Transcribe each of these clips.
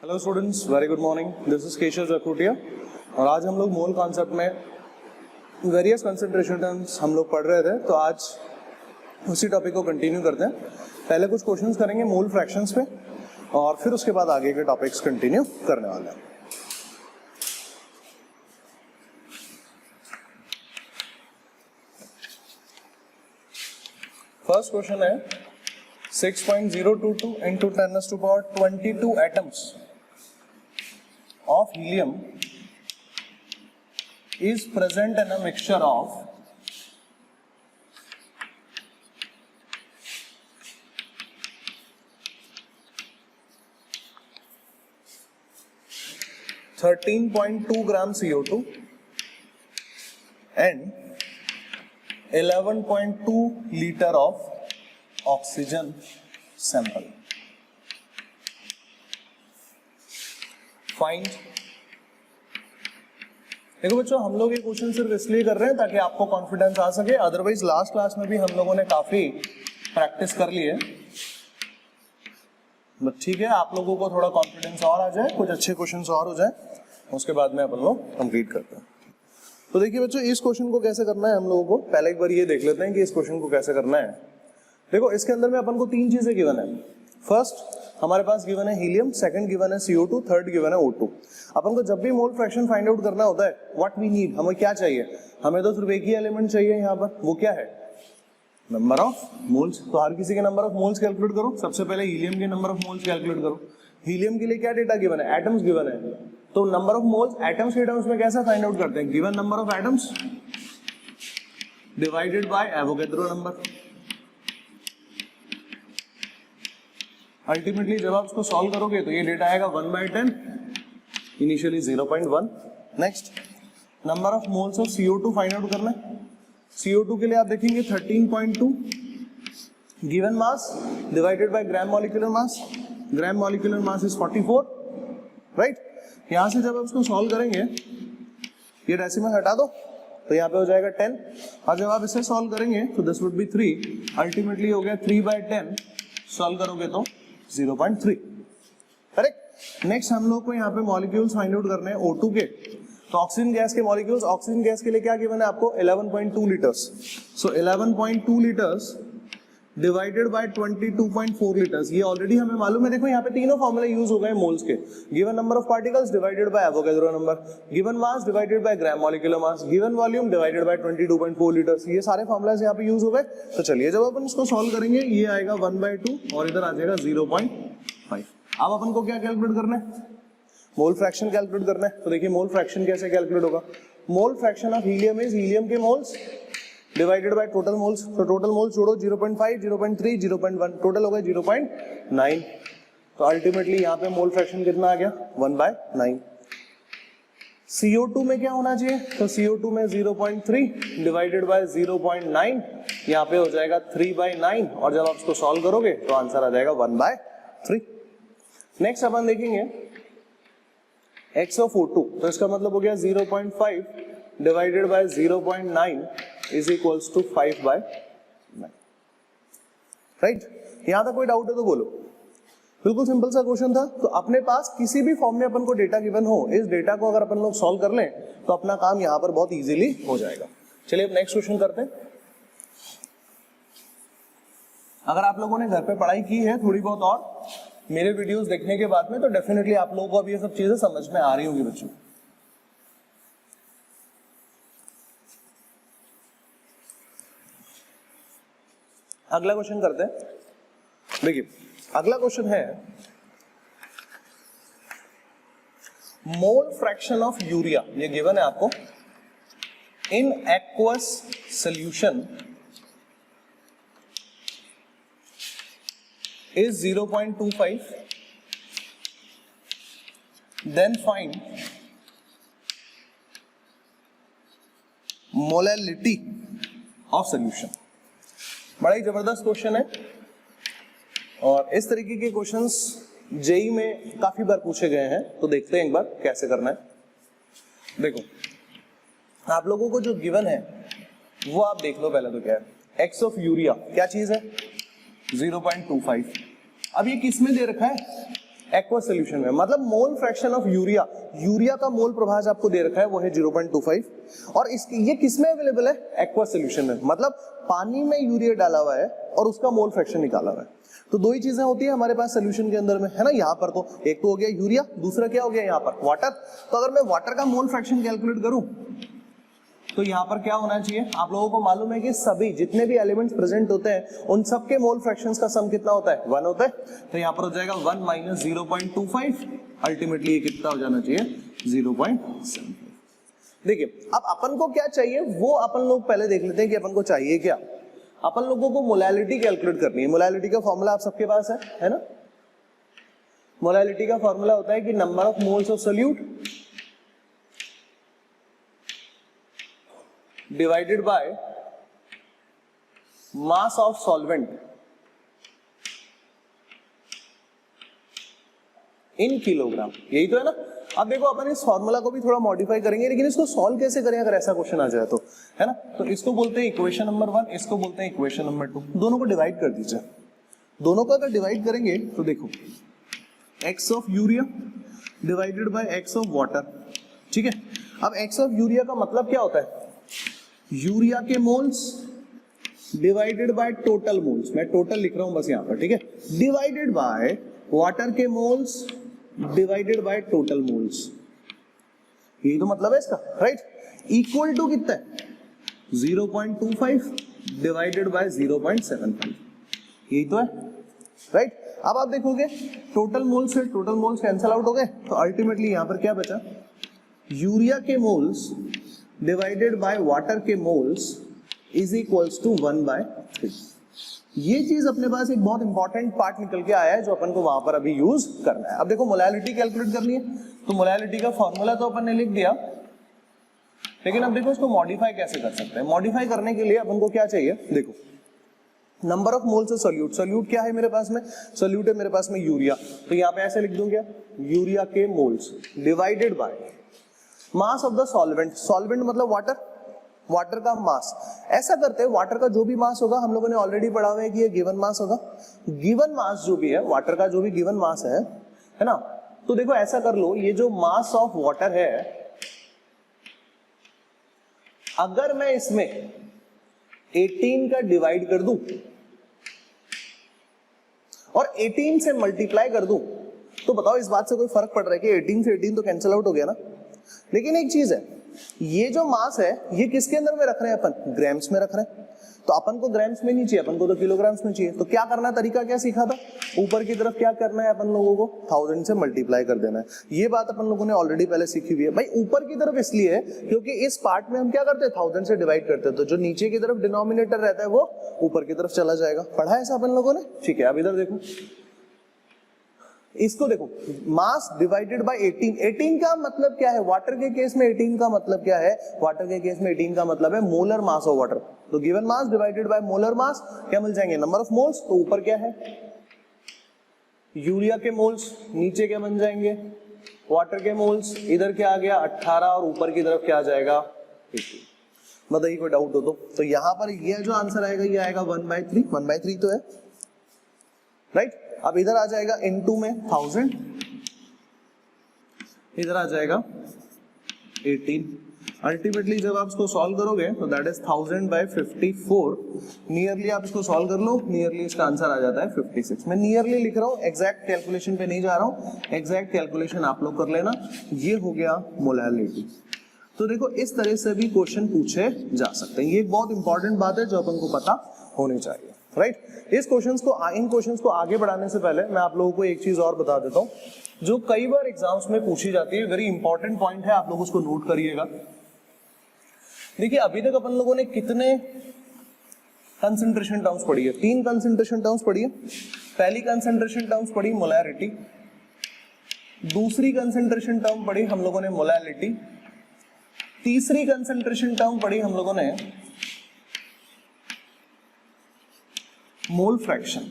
Hello students, very good morning. This is Keshav Jakhrotia और आज हम लोग मोल कॉन्सेप्ट में वेरियस कंसंट्रेशन टर्म्स हम लोग पढ़ रहे थे, तो आज उसी टॉपिक को कंटिन्यू करते हैं। पहले कुछ क्वेश्चंस करेंगे मोल फ्रैक्शंस पे और फिर उसके बाद आगे के टॉपिक्स कंटिन्यू करने वाले हैं। फर्स्ट क्वेश्चन है 6.022 into 10⁻22 atoms of helium is present in a mixture of 13.2 gram CO2 and 11.2 liter of oxygen sample. Find. देखो बच्चों, हम लोग ये क्वेश्चन सिर्फ इसलिए कर रहे हैं ताकि आपको कॉन्फिडेंस आ सके, अदरवाइज लास्ट क्लास में भी हम लोगों ने काफी प्रैक्टिस कर ली है। बट ठीक है, आप लोगों को थोड़ा कॉन्फिडेंस और आ जाए, कुछ अच्छे क्वेश्चंस और हो जाए, उसके बाद में अपन लोग कंप्लीट करते हैं। तो देखिए बच्चों, इस क्वेश्चन को कैसे करना है हम लोगों को पहले एक बार ये देख लेते हैं कि इस क्वेश्चन को कैसे करना है। देखो, इसके अंदर में अपन को तीन चीजें गिवन है। फर्स्ट हमारे पास गिवन है हीलियम, सेकंड गिवन है CO2, थर्ड गिवन है O2। अपन को जब भी मोल फ्रैक्शन फाइंड आउट करना होता है, व्हाट वी नीड, हमें क्या चाहिए? हमें तो सिर्फ एक ही एलिमेंट चाहिए यहाँ पर, वो क्या है? Number of moles. तो हर किसी के नंबर ऑफ मोल्स कैलकुलेट करो। सबसे पहले हीलियम के नंबर ऑफ मोल्स कैलकुलेट करो। हीलियम के लिए क्या डेटा गिवन है? एटम्स गिवन है। तो नंबर ऑफ मोल्स एटम्स के टर्म्स में कैसे फाइंड आउट करते हैं? Given number of atoms divided by Avogadro number. Ultimately जब आप उसको सॉल्व करोगे तो ये डेटा आएगा 1/10, initially 0.1। Next, number of moles of CO2 find out करना है। CO2 के लिए आप देखेंगे 13.2 given mass divided by gram molecular mass. Gram molecular mass is 44, right. यहां से जब आप उसको सॉल्व करेंगे, ये डेसिमल हटा दो तो यहाँ पे हो जाएगा 10, और जब आप इसे सॉल्व करेंगे तो दिस वुड बी 3, अल्टीमेटली हो गया 3/10। सॉल्व करोगे तो 0.3, करेक्ट। नेक्स्ट हम लोग को यहाँ पे मॉलिक्यूल्स फाइंड आउट करने हैं O2 के। तो ऑक्सीजन गैस के मॉलिक्यूल्स, ऑक्सीजन गैस के लिए क्या गिवन है आपको? 11.2 litres. So 11.2 litres divided by 22.4 litres, ये ऑलरेडी हमें मालूम है। देखो यहाँ पे तीनों फॉर्मूले यूज हो गए मोल्स के। Given number of particles divided by Avogadro number, given mass divided by gram molecular mass, given volume divided by 22.4 litres. ये सारे फॉर्मूलाज यहाँ पे यूज हो गए। तो चलिए, जब अपन इसको सॉल्व करेंगे, ये आएगा 1/2 और इधर आ जाएगा 0.5। अब अपन को क्या कैलकुलेट करना है? मोल फ्रैक्शन कैलकुलेट करना है। तो देखिए, मोल फ्रैक्शन कैसे कैलकुलेट होगा? Mole fraction of helium is helium के moles divided by total moles. तो टोटल मोल्स जोड़ो, 0.5, 0.3, 0.1, टोटल हो गया 0.9। तो अल्टीमेटली यहाँ पे मोल फ्रैक्शन कितना आ गया? 1/9। CO2 में क्या होना चाहिए? तो CO2 में 0.3 डिवाइडेड बाय 0.9, यहाँ पे हो जाएगा 3/9, और जब आप उसको सॉल्व करोगे तो आंसर आ जाएगा 1/3। नेक्स्ट अपन देखेंगे X of O2, तो इसका मतलब हो गया 0.5 divided by 0.9 is equals to 5/9, right. यहां तक कोई डाउट है तो बोलो। बिल्कुल सिंपल सा क्वेश्चन था। तो अपने पास किसी भी फॉर्म में अपन को डेटा गिवन हो, इस डेटा को अगर अपन लोग सॉल्व कर लें तो अपना काम यहां पर बहुत इजीली हो जाएगा। चलिए अब नेक्स्ट क्वेश्चन करते हैं। अगर आप लोगों ने घर पे पढ़ाई की है थोड़ी बहुत और मेरे वीडियोस देखने के बाद में, तो डेफिनेटली आप लोगों को अब ये सब चीजें समझ में आ रही होंगी बच्चों। अगला क्वेश्चन करते हैं। देखिए, अगला क्वेश्चन है मोल फ्रैक्शन ऑफ यूरिया, ये गिवन है आपको, in aqueous solution is 0.25, then find molality of solution। बड़ा ही जबरदस्त क्वेश्चन है और इस तरीके के क्वेश्चंस जेई में काफी बार पूछे गए हैं। तो देखते हैं एक बार कैसे करना है। देखो, आप लोगों को जो गिवन है वो आप देख लो पहले तो क्या है। एक्स ऑफ यूरिया क्या चीज है 0.25। अब ये किस में दे रखा है एक्वस सोल्यूशन में, मतलब मोल फ्रैक्शन ऑफ यूरिया, यूरिया का मोल प्रभाज आपको दे रखा है वो है 0.25 और ये किस में अवेलेबल है? एक्वस सोल्यूशन में, मतलब पानी में यूरिया डाला हुआ है और उसका मोल फ्रैक्शन निकाला हुआ है। तो दो ही चीजें होती है हमारे पास सोल्यूशन के अंदर में, है ना। यहाँ पर तो एक तो हो गया यूरिया, दूसरा क्या हो गया यहाँ पर? वाटर। तो अगर मैं वाटर का मोल फ्रैक्शन कैलकुलेट करूं तो यहाँ पर क्या होना चाहिए? आप लोगों को मालूम है कि सभी जितने भी एलिमेंट्स प्रेजेंट होते हैं उन सब के मोल फ्रैक्शंस का सम कितना होता है? 1 होता है। तो यहाँ पर हो जाएगा 1 माइनस 0.25, अल्टीमेटली ये कितना हो जाना चाहिए? 0.75। देखिए अब अपन को क्या चाहिए वो अपन लोग पहले देख लेते हैं कि अपन को चाहिए क्या। अपन लोगों को मोलैलिटी कैलकुलेट करनी है। मोलैलिटी का फॉर्मूला आप सबके पास है ना। मोलैलिटी का फॉर्मूला होता है कि number of moles of solute divided by mass of solvent in kilogram, यही तो है ना। अब देखो अपन इस फॉर्मूला को भी थोड़ा मॉडिफाई करेंगे, लेकिन इसको सॉल्व कैसे करें अगर ऐसा क्वेश्चन आ जाए तो, है ना। तो इसको बोलते हैं इक्वेशन नंबर 1, इसको बोलते हैं इक्वेशन नंबर 2। दोनों को डिवाइड कर दीजिए। दोनों को अगर डिवाइड करेंगे तो देखो x of urea divided by x of water, ठीक है। अब x ऑफ यूरिया का मतलब क्या होता है? यूरिया के moles divided by total moles, मैं टोटल लिख रहा हूं बस यहां पर, ठीक है, डिवाइडेड बाय वाटर के moles divided by total moles, यही तो मतलब है इसका, राइट। इक्वल टू कितना है? 0.25 डिवाइडेड बाय 0.75, यही तो है, राइट। अब आप देखोगे टोटल मोल्स से टोटल मोल्स कैंसिल आउट हो गए, तो अल्टीमेटली यहां पर क्या बचा? यूरिया के मोल्स डिवाइडेड बाय वाटर के मोल्स इज इक्वल्स टू 1/3। ये चीज अपने पास एक बहुत इंपॉर्टेंट पार्ट निकल के आया है जो अपन को वहां पर अभी यूज करना है। अब देखो मोलैलिटी कैलकुलेट करनी है, तो मोलैलिटी का फॉर्मूला तो अपन ने लिख दिया, लेकिन अब देखो इसको मॉडिफाई कैसे कर सकते हैं। मॉडिफाई करने के लिए अपन को क्या चाहिए? देखो number of moles of solute, solute क्या है मेरे पास में? सोल्यूट है मेरे पास में यूरिया, तो यहाँ पे ऐसे लिख दूं क्या? यूरिया के moles divided by mass of the solvent, solvent मतलब वाटर, वाटर का मास। ऐसा करते हैं वाटर का जो भी मास होगा, हम लोगों ने ऑलरेडी पढ़ा हुआ है कि ये गिवन मास होगा। गिवन मास जो भी है वाटर का, जो भी गिवन मास है ना, तो देखो ऐसा कर लो, ये जो मास ऑफ वाटर है, अगर मैं इसमें 18 का डिवाइड कर दूं और 18 से मल्टीप्लाई कर दूं, तो बताओ इस बात से कोई फर्क पड़ रहा है कि 18 से 18 तो कैंसिल आउट हो गया ना। लेकिन एक चीज है, ये जो मास है ये किसके अंदर में रख रहे हैं अपन? ग्राम्स में रख रहे हैं। तो अपन को ग्राम्स में नहीं चाहिए, अपन को तो किलोग्राम्स में चाहिए। तो क्या करना है? तरीका क्या सीखा था? ऊपर की तरफ क्या करना है अपन लोगों को? 1000 से मल्टीप्लाई कर देना है। ये बात अपन लोगों ने ऑलरेडी पहले सीखी हुई है। भाई ऊपर की तरफ इसलिए है क्योंकि इस पार्ट में हम क्या करते हैं? 1000 से डिवाइड करते हैं, तो जो नीचे की तरफ डिनोमिनेटर रहता है वो ऊपर की तरफ चला जाएगा। पढ़ा है ऐसा अपन लोगों ने? ठीक है, अब इधर देखो, इसको देखो, मास डिवाइडेड बाय 18। 18 का मतलब क्या है? वाटर के केस में 18 का मतलब क्या है? वाटर के केस में 18 का मतलब है मोलर मास ऑफ वाटर। तो given mass divided by molar mass क्या मिल जाएंगे? Number of moles. तो ऊपर क्या है? यूरिया के मोल्स, नीचे क्या बन जाएंगे? वाटर के मोल्स। इधर क्या आ गया? 18, और ऊपर की तरफ क्या आ जाएगा? 18। बताइए कोई डाउट हो तो यहां पर ये जो आंसर आएगा ये आएगा 1/3। 1/3 तो है, राइट। अब इधर आ जाएगा इनटू में 1000, इधर आ जाएगा 18। अल्टीमेटली जब आप इसको सॉल्व करोगे तो दैट इज 1000/54। नियरली आप इसको सॉल्व कर लो, नियरली इसका आंसर आ जाता है 56। मैं नियरली लिख रहा हूँ, एग्जैक्ट कैलकुलेशन पे नहीं जा रहा हूँ। एग्जैक्ट कैलकुलेशन आप लोग कर लेना। ये हो गया मोलैलिटी। तो देखो इस तरह से भी क्वेश्चन पूछे जा सकते हैं। ये एक बहुत इंपॉर्टेंट बात है जो अपन को पता होनी चाहिए, राइट। इन क्वेश्चंस को आगे बढ़ाने से पहले मैं आप लोगों को एक चीज और बता देता हूं जो कई बार एग्जाम्स में पूछी जाती है। वेरी इंपॉर्टेंट पॉइंट है, आप लोग उसको नोट करिएगा। देखिए अभी तक अपन लोगों ने कितने कंसंट्रेशन टर्म्स पढ़ी है? 3 कंसंट्रेशन टर्म्स पढ़ी है। पहली कंसंट्रेशन टर्म्स पढ़ी मोलैरिटी, दूसरी कंसंट्रेशन टर्म पढ़ी हम लोगों ने मोलैलिटी, तीसरी कंसंट्रेशन टर्म पढ़ी हम लोगों ने मोल फ्रैक्शन।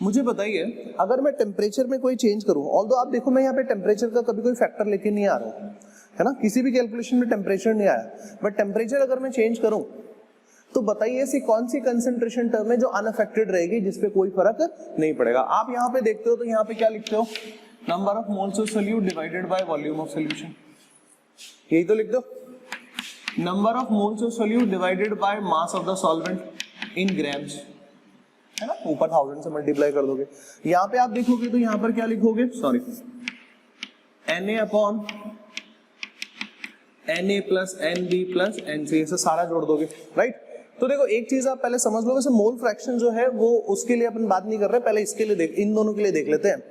मुझे बताइए अगर मैं टेम्परेचर में कोई चेंज करूं, ऑल्दो आप देखो मैं यहाँ पे टेम्परेचर का कभी कोई फैक्टर लेके नहीं आ रहा हूं, है ना, किसी भी कैलकुलेशन में टेम्परेचर नहीं आया, बट टेम्परेचर अगर मैं चेंज करूं तो बताइए ऐसी कौन सी कंसंट्रेशन टर्म है जो अनअफेक्टेड रहेगी, जिसपे कोई फर्क नहीं पड़ेगा। आप यहाँ पे देखते हो तो यहाँ पे क्या लिखते हो, number of moles of solute divided by volume of solution, यही तो लिख दो। Number of moles of solute divided by mass of the solvent in grams, है ना, ऊपर 1000 से मल्टीप्लाई कर दोगे। यहाँ पे आप देखोगे तो यहाँ पर क्या लिखोगे, sorry Na upon Na plus NB plus NC, ऐसे सारा जोड़ दोगे, राइट। तो देखो एक चीज आप पहले समझ लो, वैसे मोल फ्रैक्शन जो है वो उसके लिए अपन बात नहीं कर रहे, पहले इसके लिए इन दोनों के लिए देख लेते हैं।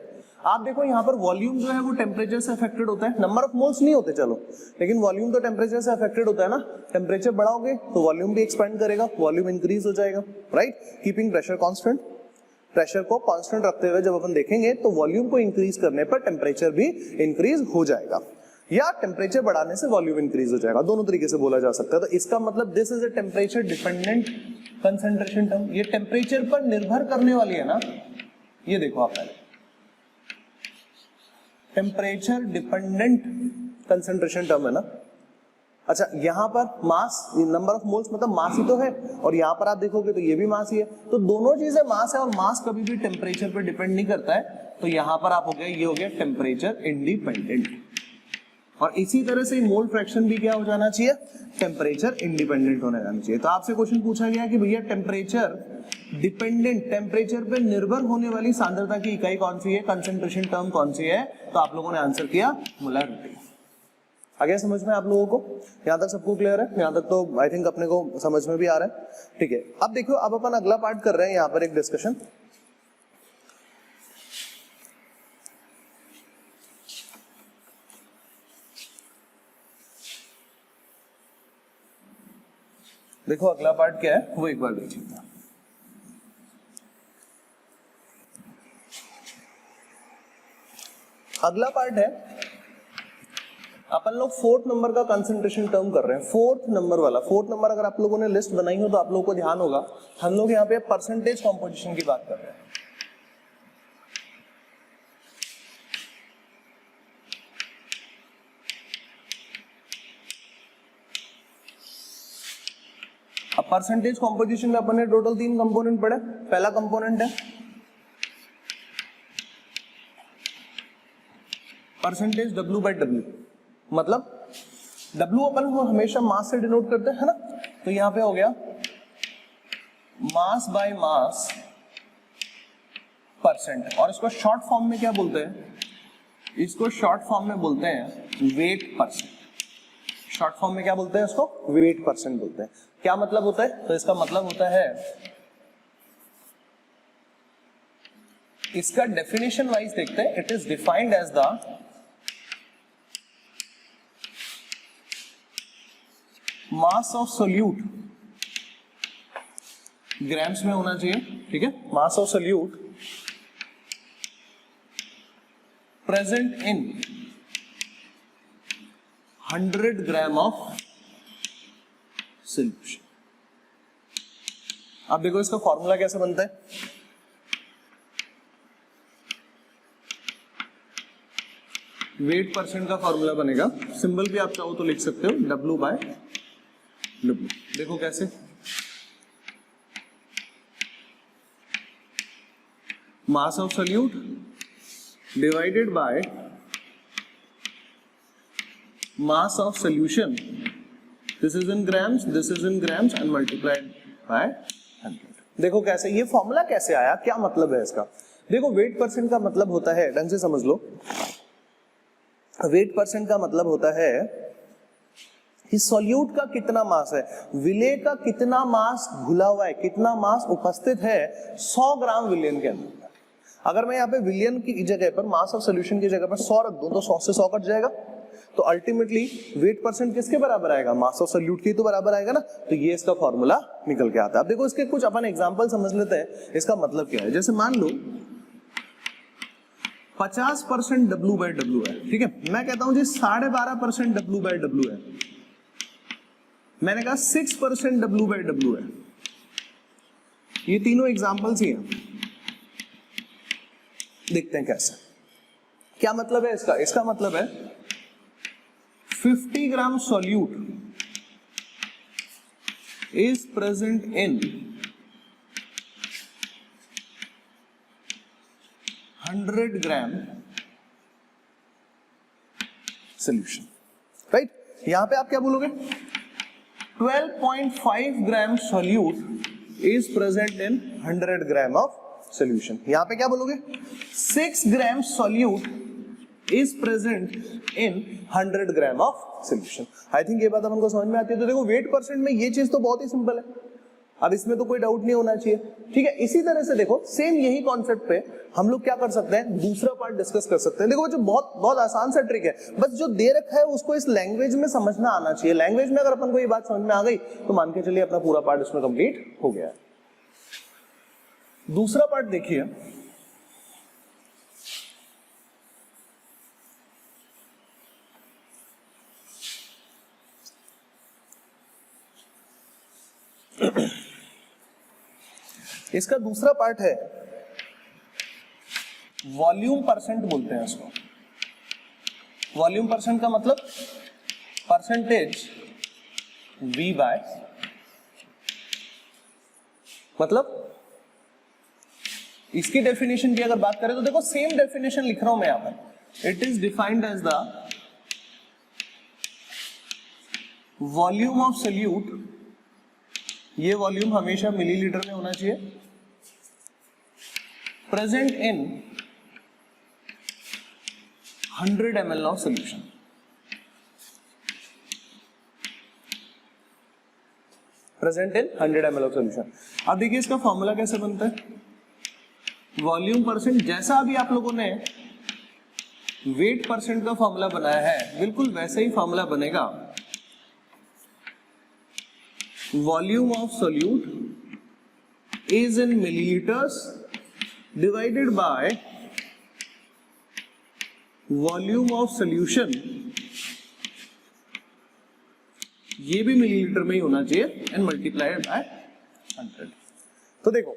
आप देखो यहाँ पर वॉल्यूम जो है वो टेम्परेचर से अफेक्टेड होता है, नंबर ऑफ मोल्स नहीं होते चलो, लेकिन वॉल्यूम तो टेम्परेचर से अफेक्टेड होता है ना। टेम्परेचर बढ़ाओगे तो वॉल्यूम भी एक्सपेंड करेगा, वॉल्यूम इंक्रीज हो जाएगा, right, keeping pressure constant. Pressure को कांस्टेंट रखते हुए जब अपन देखेंगे तो वॉल्यूम को इंक्रीज करने पर टेम्परेचर भी इंक्रीज हो जाएगा, या टेम्परेचर बढ़ाने से वॉल्यूम इंक्रीज हो जाएगा, दोनों तरीके से बोला जा सकता है। तो इसका मतलब this is a temperature dependent concentration term, ये टेम्परेचर पर निर्भर करने वाली है ना, ये देखो आप पहले टेम्परेचर डिपेंडेंट कंसंट्रेशन टर्म है ना। अच्छा यहाँ पर मास, नंबर ऑफ मोल्स मतलब मास ही तो है, और यहाँ पर आप देखोगे तो ये भी मास ही है, तो दोनों चीजें मास है, और मास कभी भी टेम्परेचर पर डिपेंड नहीं करता है। तो यहाँ पर आप हो गया, ये हो गया टेम्परेचर इंडिपेंडेंट, और इसी तरह से मोल फ्रैक्शन भी क्या हो जाना चाहिए, टेम्परेचर इंडिपेंडेंट होने जाना चाहिए। तो आपसे क्वेश्चन पूछा गया कि भैया टेम्परेचर डिपेंडेंट, टेम्परेचर पे निर्भर होने वाली सांद्रता की इकाई कौन सी है, कंसंट्रेशन टर्म कौन सी है, तो आप लोगों ने आंसर किया मोलैरिटी। आगे समझ में आप लोगों को, यहाँ तक सबको क्लियर है, यहाँ तक तो आई थिंक अपने को समझ में भी आ रहा है, ठीक है। अब देखो अब अपन अगला पार्ट कर रहे हैं, यहाँ पर एक डिस्कशन। देखो अगला पार्ट क्या है वो एक बार देखिए। अगला पार्ट है, अपन लोग 4th नंबर का कंसंट्रेशन टर्म कर रहे हैं, 4th नंबर वाला। 4th नंबर अगर आप लोगों ने लिस्ट बनाई हो तो आप लोगों को ध्यान होगा, हम लोग यहाँ पे परसेंटेज कॉम्पोजिशन की बात कर रहे हैं। अब परसेंटेज कॉम्पोजिशन में अपन ने टोटल 3 कंपोनेंट पढ़े। पहला कंपोनेंट है परसेंटेज W बाई W, मतलब W अपन को हमेशा मास से डिनोट करते हैं, है ना। तो यहाँ पे हो गया मास बाय मास परसेंट, और इसको शॉर्ट फॉर्म में क्या बोलते हैं, इसको शॉर्ट फॉर्म में बोलते हैं वेट परसेंट। शॉर्ट फॉर्म में क्या बोलते हैं इसको, वेट परसेंट बोलते हैं। क्या मतलब होता है, तो इसका मतलब होता है, इसका डेफिनेशन वाइज देखते हैं, it is defined as the mass of solute, grams में होना चाहिए, ठीक है, mass of solute present in 100 gram of solution. अब देखो इसका फॉर्मूला कैसे बनता है, वेट परसेंट का फॉर्मूला बनेगा, सिंबल भी आप चाहो तो लिख सकते हो, W बाय W। देखो कैसे, mass of solute divided by mass of solution, this is in grams, this is in grams and multiplied by 100। देखो कैसे, ये फॉर्मूला कैसे आया, क्या मतलब है इसका। देखो वेट परसेंट का मतलब होता है, ढंग से समझ लो, वेट परसेंट का मतलब होता है कि सॉल्यूट का कितना मास है, विलेय का कितना मास घुला हुआ है, कितना मास उपस्थित है 100 ग्राम विलियन के अंदर। अगर मैं यहाँ पे विलियन की जगह पर, मास ऑफ सोल्यूशन की जगह पर 100 रख दूं तो 100 से 100 कट जाएगा, तो अल्टीमेटली वेट परसेंट किसके बराबर आएगा, मास ऑफ सोल्यूट के तो बराबर आएगा ना। तो ये इसका फॉर्मूला निकल के आता है। अब देखो इसके कुछ अपन एग्जांपल समझ लेते हैं, इसका मतलब क्या है। जैसे मान लो 50% W बाई W है, ठीक है, मैं कहता हूं जी 12.5% W बाई W है, मैंने कहा 6% W बाई W है। ये तीनों एग्जांपल्स ही हैं, देखते हैं कैसे, क्या मतलब है इसका। इसका मतलब है 50 gram solute is present in 100 gram solution, right? यहां पे आप क्या बोलोगे? 12.5 ग्राम solute is present in 100 gram of solution. यहां पे क्या बोलोगे? 6 ग्राम solute is present in 100 gram of solution. I think ये बात हमको समझ में आती है। तो देखो वेट परसेंट में ये चीज तो बहुत ही सिंपल है, अब इसमें तो कोई डाउट नहीं होना चाहिए, ठीक है। इसी तरह से देखो सेम यही कॉन्सेप्ट पे हम लोग क्या कर सकते हैं, दूसरा पार्ट डिस्कस कर सकते हैं। देखो जो बहुत बहुत आसान सा ट्रिक है, बस जो दे रखा है उसको इस लैंग्वेज में समझना आना चाहिए। लैंग्वेज में अगर अपन को ये बात समझ में आ गई तो मान के चलिए अपना पूरा पार्ट इसमें कंप्लीट हो गया। दूसरा पार्ट देखिए, इसका दूसरा पार्ट है वॉल्यूम परसेंट बोलते हैं इसको। वॉल्यूम परसेंट का मतलब परसेंटेज V बाय, मतलब इसकी डेफिनेशन की अगर बात करें तो देखो सेम डेफिनेशन लिख रहा हूं मैं यहां पर। It is defined as the volume of solute, ये वॉल्यूम हमेशा मिलीलीटर में होना चाहिए, present in 100 ml of solution. Present in 100 ml of solution. अब देखिए इसका फॉर्मूला कैसे बनता है, वॉल्यूम परसेंट जैसा अभी आप लोगों ने वेट परसेंट का फॉर्मूला बनाया है बिल्कुल वैसे ही फॉर्मूला बनेगा। Volume of solute is in millilitres divided by volume of solution, ये भी मिलीलीटर में ही होना चाहिए, एंड मल्टीप्लाइड बाय 100। तो देखो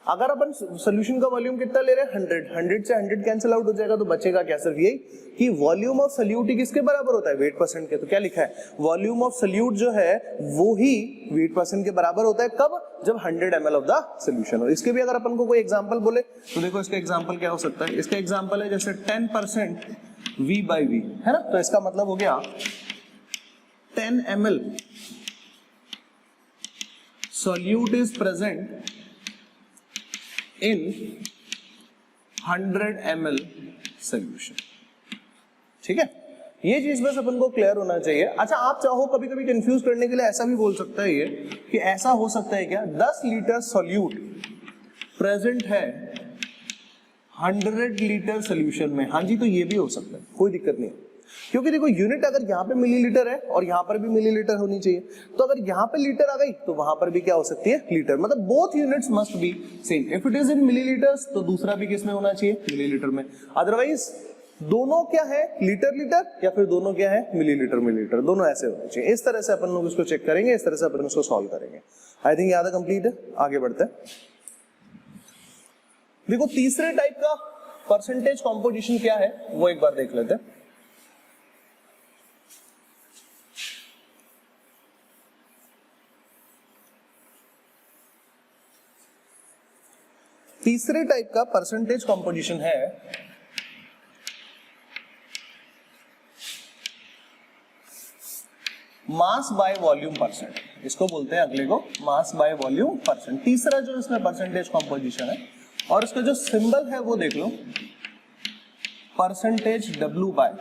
अगर अपन सोल्यूशन का वॉल्यूम कितना ले रहे हैं 100 से 100 कैंसिल आउट हो जाएगा तो बचेगा क्या, सिर्फ यही कि वॉल्यूम ऑफ सोल्यूट ही किसके बराबर होता है, वेट परसेंट के। तो क्या लिखा है, वॉल्यूम ऑफ सोल्यूट जो है वो ही वेट परसेंट के बराबर होता है, कब, जब 100 ml ऑफ द सोल्यूशन हो। इसके भी अगर अपन को कोई एग्जांपल बोले तो देखो इसका एग्जांपल क्या हो सकता है। इसका एग्जांपल है जैसे 10% V बाई V, है ना, तो इसका मतलब हो गया 10 ml solute is present in 100 ml solution, ठीक है। ये चीज बस अपन को क्लियर होना चाहिए। अच्छा आप चाहो कभी कभी कंफ्यूज करने के लिए ऐसा भी बोल सकता है ये कि ऐसा हो सकता है क्या, 10 लीटर सोल्यूट प्रेजेंट है 100 लीटर सोल्यूशन में, हाँ जी, तो ये भी हो सकता है, कोई दिक्कत नहीं है। क्योंकि देखो यूनिट अगर यहाँ पे मिलीलीटर है और यहाँ पर भी मिलीलीटर होनी चाहिए, तो अगर यहाँ पे लीटर आ गई तो वहां पर भी क्या हो सकती है, लीटर। मतलब both units must be same. If it is in millilitres तो दूसरा भी किस में होना चाहिए, मिलीलीटर में। अदरवाइज दोनों क्या है, लीटर लीटर, या फिर दोनों क्या है, मिलीलीटर मिलीलीटर, दोनों ऐसे होने चाहिए। इस तरह से अपन लोग इसको चेक करेंगे, इस तरह से अपन इसको सॉल्व करेंगे। आई थिंक याद कंप्लीट है, आगे बढ़ते हैं। देखो तीसरे टाइप का परसेंटेज कॉम्पोजिशन क्या है वो एक बार देख लेते हैं। तीसरे टाइप का परसेंटेज कॉम्पोजिशन है मास बाय वॉल्यूम परसेंट, इसको बोलते हैं अगले को मास बाय वॉल्यूम परसेंट। तीसरा जो इसमें परसेंटेज कॉम्पोजिशन है, और इसका जो सिंबल है वो देख लो, percentage W by,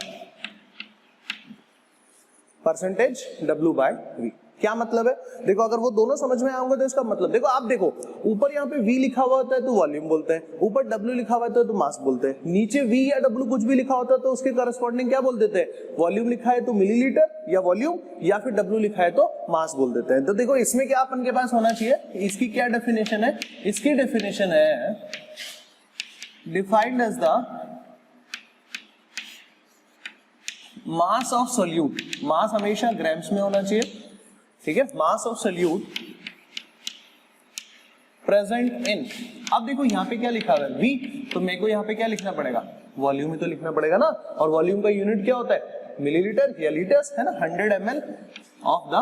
percentage W by V। क्या मतलब है, देखो अगर वो दोनों समझ में आएंगे तो इसका मतलब देखो, आप देखो ऊपर यहाँ पे V लिखा हुआ होता है तो वॉल्यूम बोलते हैं, ऊपर W लिखा हुआ होता है तो मास बोलते हैं, नीचे V या W कुछ भी लिखा होता है तो उसके करस्पॉन्डिंग क्या बोल देते हैं, वॉल्यूम लिखा है तो मिलीलीटर या वॉल्यूम, या फिर W लिखा है तो मास बोल देते हैं। तो देखो इसमें क्या अपन के पास होना चाहिए, इसकी क्या डेफिनेशन है, इसकी डेफिनेशन है defined as the mass of solute. Mass हमेशा ग्राम्स में होना चाहिए, ठीक है, mass of solute present in. अब देखो यहाँ पे क्या लिखा हुआ है V, तो मेरे को यहाँ पे क्या लिखना पड़ेगा, वॉल्यूम ही तो लिखना पड़ेगा ना, और वॉल्यूम का यूनिट क्या होता है, मिलीलीटर या लीटर्स, है ना, 100 ml of the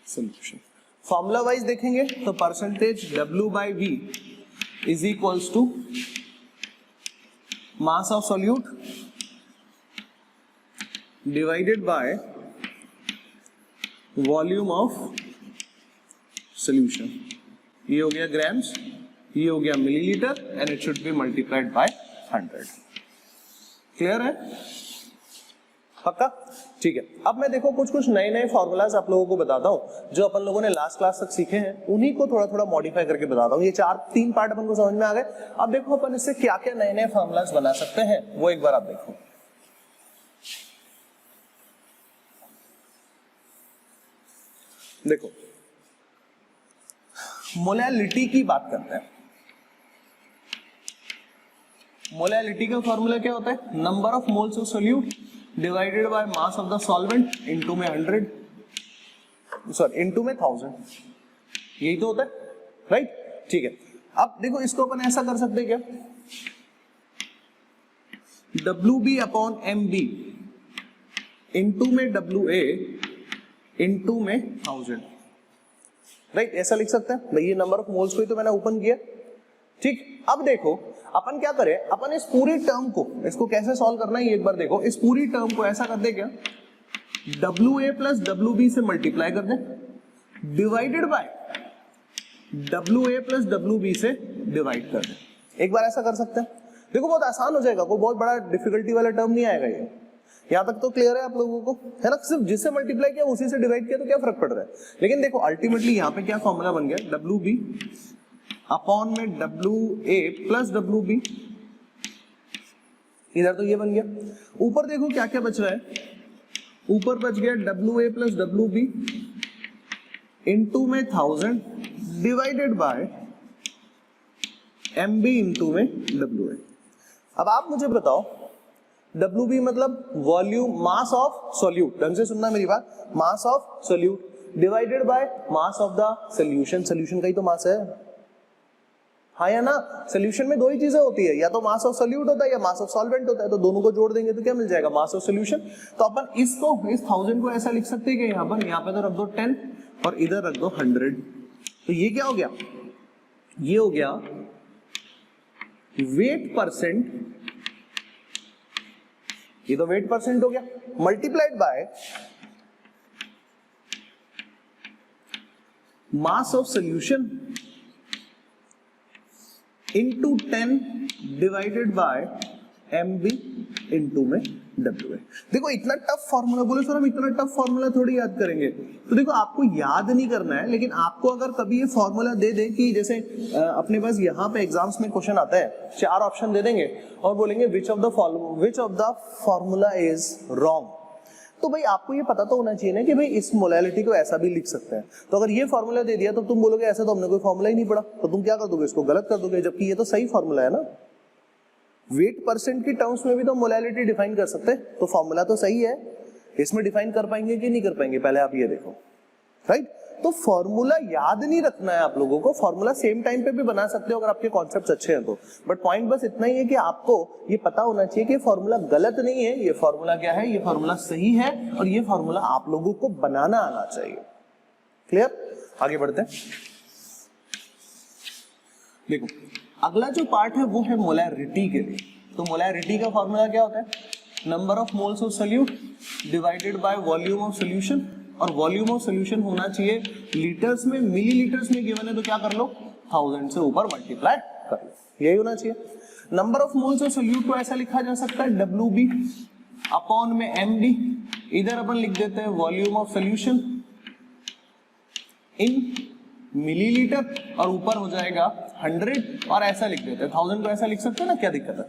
solution. Formula wise देखेंगे तो percentage W by V is equals to mass of solute divided by volume of solution. ये हो गया ग्राम्स, ये हो गया millilitre and it should be multiplied by 100। Clear है? पक्का? ठीक है। अब मैं देखो कुछ नए फॉर्मूलाज आप लोगों को बताता हूं जो अपन लोगों ने लास्ट क्लास तक सीखे हैं, उन्हीं को थोड़ा मॉडिफाई करके बताता हूं। ये तीन पार्ट अपन को समझ में आ गए। अब देखो अपन इससे क्या क्या नए फॉर्मूलाज बना सकते हैं वो एक बार आप देखो। देखो मोलैलिटी की बात करते हैं। मोलैलिटी का फॉर्मूला क्या होता है? Number of moles of solute divided by mass of the solvent into में 100, सॉरी इनटू में 1000। यही तो होता है, राइट? ठीक है। अब देखो इसको अपन ऐसा कर सकते हैं क्या, WB अपॉन MB इनटू में WA इनटू में 1000, राइट? ऐसा लिख सकते हैं भाई। ये नंबर ऑफ मोल्स को ही तो मैंने ओपन किया, ठीक। अब देखो अपन क्या करें, अपन इस पूरी टर्म को, इसको कैसे सॉल्व करना है ये एक बार देखो। इस पूरी टर्म को ऐसा कर दे क्या, WA प्लस WB से मल्टीप्लाई कर दें divided by WA plus WB से डिवाइड कर दें। एक बार ऐसा कर सकते हैं। देखो बहुत आसान हो जाएगा, कोई बहुत बड़ा डिफिकल्टी वाला टर्म नहीं आएगा ये। यहां तक तो क्लियर है आप लोगों को, है ना? सिर्फ जिससे मल्टीप्लाई किया उसी से डिवाइड किया तो क्या फर्क पड़ रहा है। लेकिन देखो अल्टीमेटली यहाँ पे क्या फॉर्मूला बन गया, WB अपॉन में WA प्लस WB। इधर तो ये बन गया। ऊपर देखो क्या क्या बच रहा है, ऊपर बच गया WA प्लस WB इनटू में 1000 डिवाइडेड बाय MB इनटू में WA। अब आप मुझे बताओ WB मतलब वॉल्यूम, मास ऑफ सॉल्यूट, ढंग से सुनना मेरी बात, मास of solute divided by mass of the solution. Solution का ही तो मास है, हाँ या ना? सॉल्यूशन में दो ही चीजें होती है, या तो मास ऑफ सॉल्यूट होता है या मास ऑफ सॉल्वेंट होता है। तो दोनों को जोड़ देंगे तो क्या मिल जाएगा, मास ऑफ सॉल्यूशन। तो अपन इसको, इस 1000 को ऐसा लिख सकते हैं कि यहाँ पे तो रख दो 10 और इधर रख दो 100। तो ये क्या हो गया, ये हो गया वेट परसेंट, ये तो वेट परसेंट हो गया, multiplied by mass of solution into 10 divided by MB into में WA। देखो इतना टफ फॉर्मूला, बोले सर हम इतना टफ फॉर्मूला थोड़ी याद करेंगे। तो देखो आपको याद नहीं करना है, लेकिन आपको अगर कभी ये फॉर्मूला दे दे कि जैसे अपने पास यहाँ पे एग्जाम्स में क्वेश्चन आता है, 4 ऑप्शन दे देंगे और बोलेंगे which of the formula is wrong, तो भाई आपको ये पता तो होना चाहिए ना कि भाई इस मोलैलिटी को ऐसा भी लिख सकते हैं। तो अगर ये फॉर्मूला दे दिया तो तुम बोलोगे ऐसा तो हमने कोई फॉर्मूला ही नहीं पढ़ा, तो तुम क्या कर दोगे, इसको गलत कर दोगे, जबकि ये तो सही फॉर्मूला है ना। वेट परसेंट की टर्म्स में भी तो मोलैलिटी डिफाइन कर सकते हैं, तो फॉर्मूला तो सही है। इसमें डिफाइन कर पाएंगे कि नहीं कर पाएंगे, पहले आप ये देखो, राइट? तो फॉर्मूला याद नहीं रखना है आप लोगों को, फॉर्मूला सेम टाइम पे भी बना सकते हो अगर आपके कॉन्सेप्ट्स अच्छे हैं तो। बट पॉइंट बस इतना ही है कि आपको ये पता होना चाहिए कि फॉर्मूला गलत नहीं है, ये फॉर्मूला क्या है, ये फॉर्मूला सही है और ये फॉर्मूला आप लोगों को बनाना आना चाहिए। क्लियर? आगे बढ़ते हैं। देखो अगला जो पार्ट है वो है मोलैरिटी के लिए। तो मोलैरिटी का फॉर्मूला क्या होता है, number of moles of solute divided by volume of solution, और वॉल्यूम ऑफ सोल्यूशन होना चाहिए लीटर्स में, मिलीलीटर्स में गिवन है तो क्या कर लो, 1000 से ऊपर मल्टीप्लाई कर लो, यही होना चाहिए। Number of moles of solute को ऐसा लिखा जा सकता है WB अपॉन में MB, इधर अपन लिख देते हैं volume of solution in millilitre और ऊपर हो जाएगा 100 और ऐसा लिख देते हैं 1000 को ऐसा लिख सकते हैं ना, क्या दिक्कत है।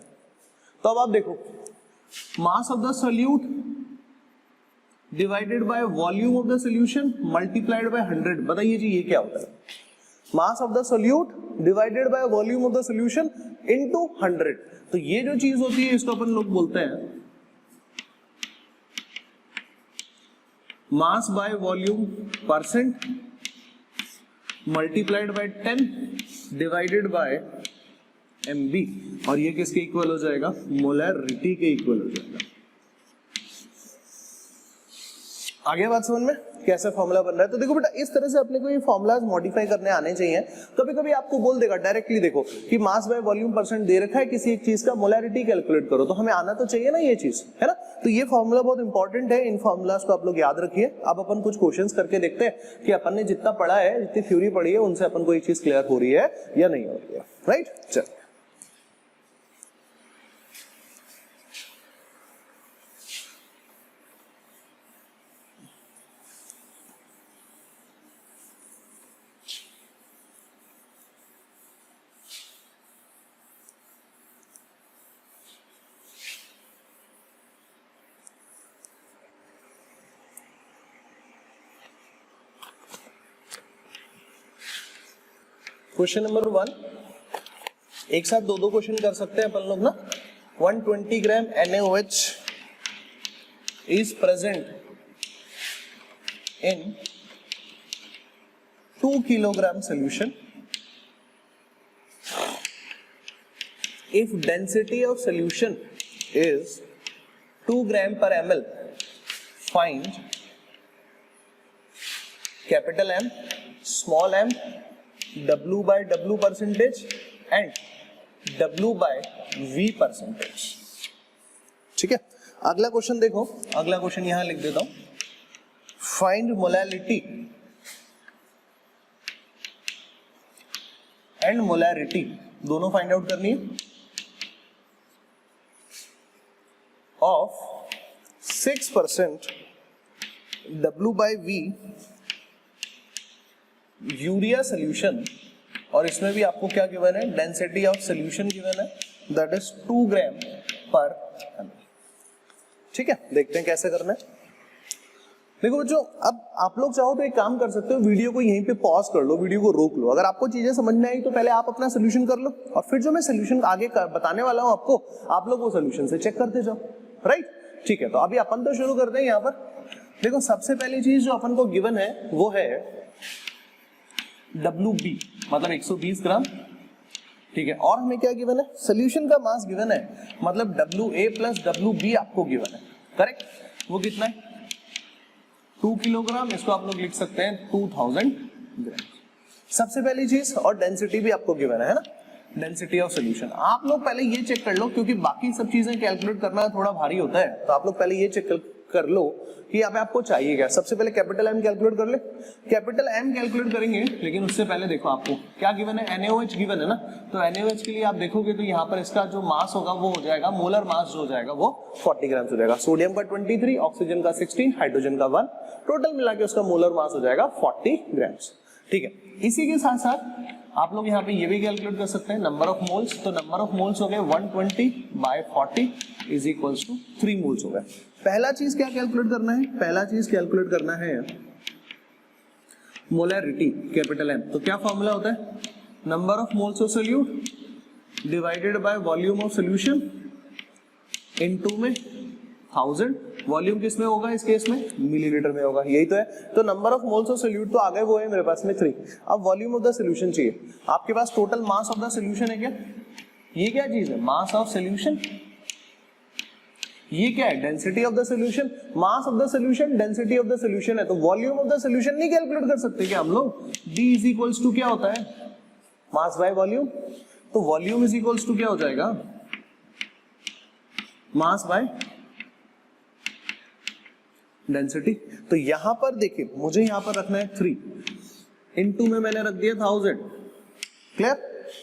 तो अब आप देखो मास of the solute divided by volume of the solution multiplied by 100, बताइए जी ये क्या होता है, mass of the solute divided by volume of the solution into 100। तो ये जो चीज होती है इसको अपन लोग बोलते हैं मास by volume percent multiplied by 10 divided by MB, और ये किसके इक्वल हो जाएगा, मोलैरिटी के इक्वल हो जाएगा। आगे बात समझ में कैसे फॉर्मूला बन रहा है। तो देखो बेटा इस तरह से अपने को ये फॉर्मूलाज मॉडिफाई करने आने चाहिए। कभी कभी आपको बोल देगा डायरेक्टली, देखो कि मास बाय वॉल्यूम परसेंट दे रखा है किसी एक चीज का, मोलैरिटी कैलकुलेट करो, तो हमें आना तो चाहिए ना ये चीज, है ना। तो ये फॉर्मूला बहुत इंपॉर्टेंट है, इन फॉर्मूलाज को आप लोग याद रखिए। अब अपन कुछ क्वेश्चंस करके देखते हैं कि अपन ने जितना पढ़ा है, जितनी थ्योरी पढ़ी है, उनसे अपन को ये चीज क्लियर हो रही है या नहीं हो रही है, राइट। चल क्वेश्चन नंबर 1, एक साथ दो क्वेश्चन कर सकते हैं अपन लोग ना। 120 ग्राम NaOH is present in 2 kilogram solution if density of solution is 2 gram per ml. Find capital M, small m, W by W percentage and W by V percentage। ठीक है, अगला क्वेश्चन देखो, अगला क्वेश्चन यहां लिख देता हूं। फाइंड मोलैलिटी एंड मोलैरिटी दोनों फाइंड आउट करनी है of 6% W by V urea solution, और इसमें भी आपको क्या गिवन है, डेंसिटी ऑफ सोल्यूशन गिवन है, दैट इज 2 ग्राम पर ml। ठीक है, देखते हैं कैसे करना है। देखो जो अब आप लोग चाहो तो एक काम कर सकते हो, वीडियो को यहीं पे पॉज कर लो, वीडियो को रोक लो। अगर आपको चीजें समझ में आई तो पहले आप अपना सोल्यूशन कर लो, और फिर जो मैं सोल्यूशन आगे बताने वाला हूं आपको, आप लोग वो सोल्यूशन से चेक करते जाओ, राइट। ठीक है, तो अभी अपन तो शुरू करते हैं। यहाँ पर देखो सबसे पहली चीज जो अपन को गिवन है वो है WB, मतलब 120 ग्राम। ठीक है, और हमें क्या गिवन है, सोल्यूशन का मास गिवन है, मतलब WA प्लस WB आपको गिवन है, करेक्ट। वो कितना है, 2 किलोग्राम, इसको आप लोग लिख सकते हैं 2000 ग्राम। सबसे पहली चीज, और डेंसिटी भी आपको गिवन है ना, डेंसिटी ऑफ सोल्यूशन। आप लोग पहले ये चेक कर लो, क्योंकि बाकी सब चीजें कैलकुलेट करना थोड़ा भारी होता है, तो आप लोग पहले ये चेक कर लो कि यहाँ पे आपको चाहिए क्या। सबसे पहले कैपिटल M कैलकुलेट कर ले, कैपिटल M कैलकुलेट करेंगे, लेकिन उससे पहले देखो आपको क्या गिवन है, NaOH गिवन है ना। तो NaOH के लिए आप देखोगे तो यहाँ पर इसका जो मास होगा वो हो जाएगा, मोलर मास जो हो जाएगा वो 40 ग्राम हो जाएगा। सोडियम का 23, ऑक्सीजन का 16, हाइड्रोजन का 1, टोटल मिला के उसका मोलर मास हो जाएगा 40 ग्राम। ठीक है, इसी के साथ साथ आप लोग यहाँ पे ये भी कैलकुलेट कर सकते हैं नंबर ऑफ मोल्स। तो नंबर ऑफ मोल्स हो गए 120 by 40 is equals to 3 moles हो गए। पहला चीज क्या कैलकुलेट करना है, पहला चीज कैलकुलेट करना है मोलैरिटी, कैपिटल M। तो क्या फॉर्मूला होता है, number of moles of solute divided by volume of solution into में 1000। वॉल्यूम किस में होगा, इस केस में मिलीलीटर में होगा, यही तो है। तो number of moles of solute तो आ गए, वो है मेरे पास में 3। अब वॉल्यूम ऑफ द सोल्यूशन चाहिए। आपके पास total mass of the solution है क्या, ये क्या चीज है, मास ऑफ सोल्यूशन। ये क्या है, density of the solution. Mass of the solution, density of the solution है, तो वॉल्यूम ऑफ द सोल्यूशन नहीं कैलकुलेट कर सकते क्या हम लोग। D इज इक्वल्स टू क्या होता है, मास बाय वॉल्यूम। तो वॉल्यूम इज इक्वल्स टू क्या हो जाएगा, मास बाय डेंसिटी। तो यहां पर देखिए, मुझे यहां पर रखना है 3, इनटू में मैंने रख दिया 1000। क्लियर,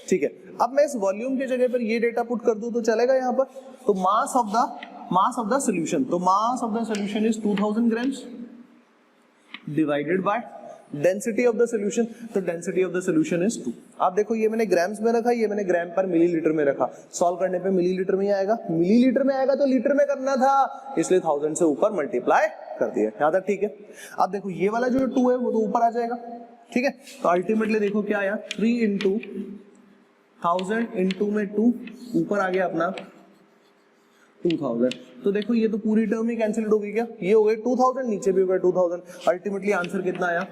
ठीक है। अब मैं इस वॉल्यूम के जगह पर ये डेटा पुट कर दूं तो चलेगा यहाँ पर। तो मास ऑफ द सोल्यूशन, तो mass of the solution is 2000 grams divided by density of the solution. तो density of the solution is 2। आप देखो ये मैंने ग्राम्स में रखा, ये मैंने ग्राम पर मिलीलीटर में रखा। सॉल्व करने पे मिलीलीटर में ही आएगा, मिलीलीटर में आएगा तो लीटर में करना था, इसलिए 1000 से ऊपर मल्टीप्लाई कर दिया। यहां तक ठीक है। अब देखो ये वाला जो 2 है वो तो ऊपर आ जाएगा, ठीक है। तो अल्टीमेटली देखो क्या आया, 3 इंटू 1000 इंटू में 2, ऊपर आ गया अपना 2000। तो देखो ये तो पूरी टर्म ही कैंसिल हो गई क्या, ये हो गए 2000, नीचे भी हो गया 2000। अल्टीमेटली आंसर कितना आया,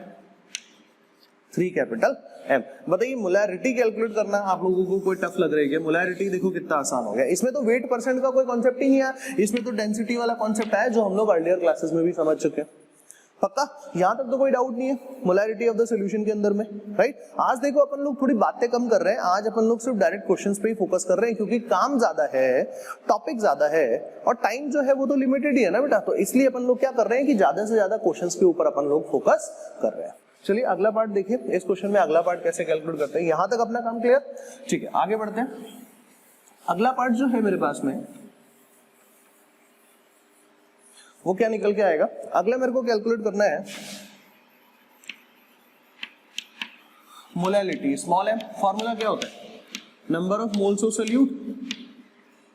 3 कैपिटल M। बताइए मोलैरिटी कैलकुलेट करना आप लोगों को कोई टफ लग रही है, मोलैरिटी देखो कितना आसान हो गया। इसमें तो वेट परसेंट का कोई कॉन्सेप्ट ही नहीं है, इसमें तो डेंसिटी वाला कॉन्सेप्ट है जो हम लोग अर्लियर क्लासेस में भी समझ चुके हैं। पक्का? यहां तक तो कोई डाउट नहीं है मोलैरिटी ऑफ द सॉल्यूशन के अंदर में, राइट? आज देखो अपन लोग थोड़ी बातें कम कर रहे हैं, आज अपन लोग सिर्फ डायरेक्ट क्वेश्चंस पे ही फोकस कर रहे हैं, क्योंकि काम ज्यादा है, टॉपिक ज्यादा है और टाइम जो है वो तो लिमिटेड ही है ना बेटा, तो इसलिए अपन लोग क्या कर रहे हैं कि ज्यादा से ज्यादा क्वेश्चंस के ऊपर अपन लोग फोकस कर रहे हैं। चलिए अगला पार्ट देखिए, इस क्वेश्चन में अगला पार्ट कैसे कैलकुलेट करते हैं। यहां तक अपना काम क्लियर? ठीक है, आगे बढ़ते हैं। अगला पार्ट जो है मेरे पास में वो क्या निकल के आएगा? अगला मेरे को कैलकुलेट करना है मोलैलिटी, स्मॉल m। फॉर्मूला क्या होता है? Number of moles of solute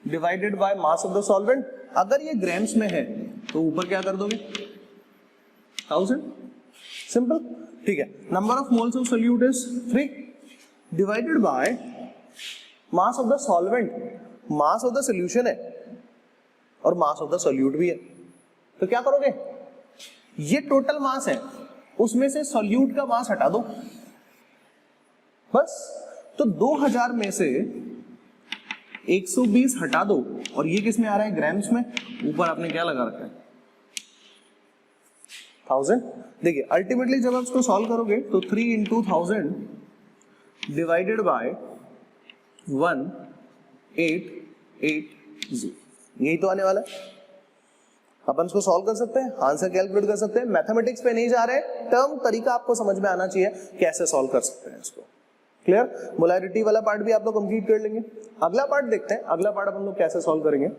divided by mass of the solvent. अगर ये ग्राम्स में है तो ऊपर क्या कर दोगे? 1000। सिंपल, ठीक है। Number of moles of solute is 3 divided by mass of the solvent. Mass of the solution है और मास ऑफ द सोल्यूट भी है, तो क्या करोगे? ये टोटल मास है, उसमें से सोल्यूट का मास हटा दो बस। तो 2000 में से 120 हटा दो और ये किस में आ रहा है? ग्राम्स में। ऊपर आपने क्या लगा रखा है? 1000। देखिए अल्टीमेटली जब आप इसको सॉल्व करोगे तो 3 into 1000 डिवाइडेड बाय 1880, यही तो आने वाला है। अपन इसको सॉल्व कर सकते हैं, आंसर कैलकुलेट कर सकते हैं। मैथमेटिक्स पे नहीं जा रहे, टर्म तरीका आपको समझ में आना चाहिए कैसे सॉल्व कर सकते हैं इसको। क्लियर? मोलैरिटी वाला पार्ट भी आप लोग कंप्लीट कर लेंगे। अगला पार्ट देखते हैं, अगला पार्ट अपन लोग कैसे सॉल्व करेंगे।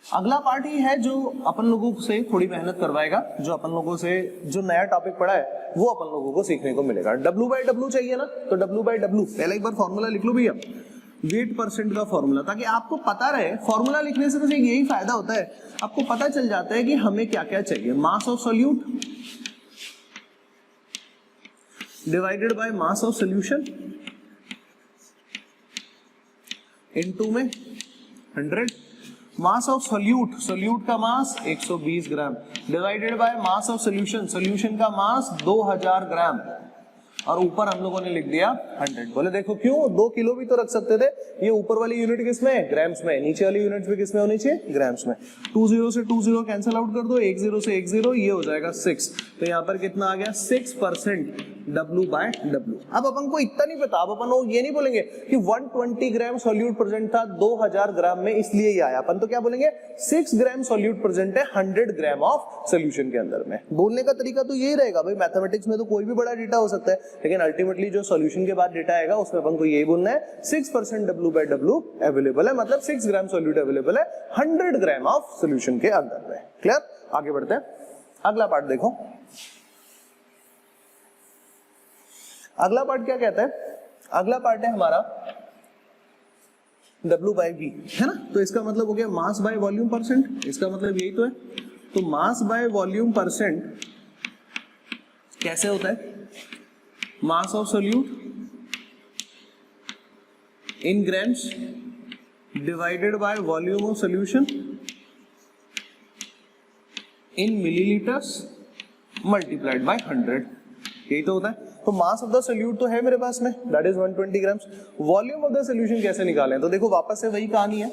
अगला पार्ट ही है जो अपन लोगों से थोड़ी मेहनत करवाएगा, जो अपन लोगों से जो नया टॉपिक पढ़ा है वो अपन लोगों को सीखने को मिलेगा। W/W चाहिए ना, तो W/W पहले एक बार फॉर्मूला लिख लो भैया, वेट परसेंट का फॉर्मूला, ताकि आपको पता रहे। फॉर्मूला लिखने से बस एक यही फायदा होता है, आपको पता चल जाता है कि हमें क्या क्या चाहिए। मास of solute divided by mass of solution into में 100। मास ऑफ सोल्यूट, सोल्यूट का मास 120 gram divided by mass of solution, solution का मास 2000 ग्राम और ऊपर हम लोगों ने लिख दिया 100। बोले देखो क्यों, 2 किलो भी तो रख सकते थे। ये ऊपर वाली यूनिट किस में है? ग्राम्स में। नीचे वाली यूनिट भी किस में होनी चाहिए? ग्राम्स में। 20 से 20 कैंसिल आउट कर दो, 10 से 10, ये हो जाएगा 6। तो यहाँ पर कितना आ गया? 6% W/W। अब अपन को इतना नहीं पता, अब अपन लोग ये नहीं बोलेंगे कि 120 ग्राम सोल्यूट प्रेजेंट था 2000 ग्राम में इसलिए ये आया। अपन तो क्या बोलेंगे? 6 ग्राम सोल्यूट प्रेजेंट है 100 ग्राम ऑफ सोल्यूशन के अंदर में। बोलने का तरीका तो यही रहेगा भाई। मैथमेटिक्स में तो कोई भी बड़ा डेटा हो सकता है, लेकिन अल्टीमेटली जो सॉल्यूशन के बाद डेटा आएगा उसमें अपन को यही बोलना है 6% W/W अवेलेबल है, मतलब 6 ग्राम सोल्यूट अवेलेबल है 100 ग्राम ऑफ सॉल्यूशन के अंदर में। क्लियर? आगे बढ़ते हैं। अगला पार्ट देखो, अगला पार्ट क्या कहता है? अगला पार्ट है हमारा W/V, है ना। तो इसका मतलब हो गया मास बाय वॉल्यूम परसेंट, इसका मतलब यही तो है। तो मास बाय वॉल्यूम परसेंट कैसे होता है? Mass of solute in grams divided by volume of solution in millilitres multiplied by 100, यही तो होता है। तो मास ऑफ द सोल्यूट तो है मेरे पास में, that is 120 grams. Volume of the solution कैसे निकालें? तो देखो वापस से वही कहानी है,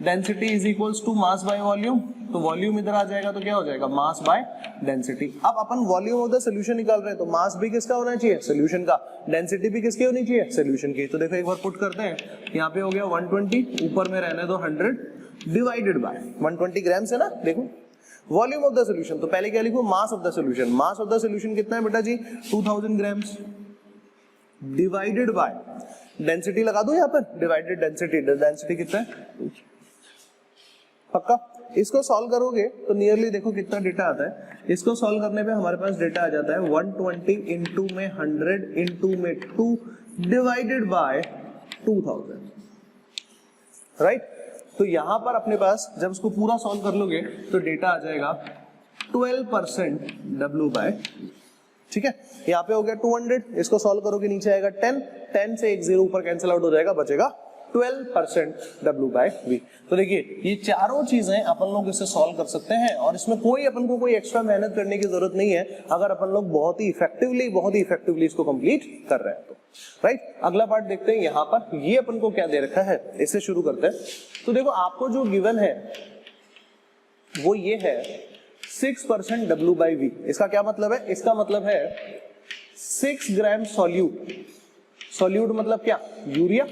density is equals to mass by volume. तो वॉल्यूम इधर आ जाएगा तो क्या हो जाएगा? Mass by density. अब अपन वॉल्यूम ऑफ द सोल्यूशन निकाल रहे हैं, तो मास भी किसका होना चाहिए? सोल्यूशन का। डेंसिटी भी किसकी होनी चाहिए? सोल्यूशन की। तो देखो एक बार पुट करते हैं, यहाँ पे हो गया 120, ऊपर में रहने दो 100 डिवाइडेड बाय 120 ग्राम्स है ना। देखो वॉल्यूम ऑफ द सोल्यूशन, तो पहले क्या लिखो? मास of the solution. Mass of the solution कितना है बेटा जी? 2000 ग्राम्स डिवाइडेड बाय डेंसिटी लगा दो यहाँ पर, डिवाइडेड डेंसिटी। डेंसिटी कितना है? पक्का? इसको सॉल्व करोगे तो नियरली देखो कितना डेटा आता है। इसको सॉल्व करने पे हमारे पास डेटा आ जाता है 120 इंटू में 100 इंटू में 2 डिवाइडेड बाय 2000, राइट। तो यहां पर अपने पास जब इसको पूरा सॉल्व कर लोगे तो डेटा आ जाएगा 12% W/, ठीक है। यहाँ पे हो गया 200, इसको सॉल्व करोगे नीचे आएगा 10, 10 से 1 0 ऊपर कैंसिल आउट हो जाएगा, बचेगा 12% W/V। तो देखिए ये चारों चीजें अपन लोग इससे सॉल्व कर सकते हैं और इसमें कोई अपन को कोई एक्स्ट्रा मेहनत करने की जरूरत नहीं है, अगर अपन लोग बहुत ही इफेक्टिवली इसको कंप्लीट कर रहे हैं तो, राइट। अगला पार्ट देखते हैं। यहाँ पर ये अपन को क्या दे रखा है, इससे शुरू करते हैं। तो देखो आपको जो गिवन है वो ये है 6% W/V। इसका क्या मतलब है? इसका मतलब है 6 ग्राम सॉल्यूट, सॉल्यूट मतलब क्या? यूरिया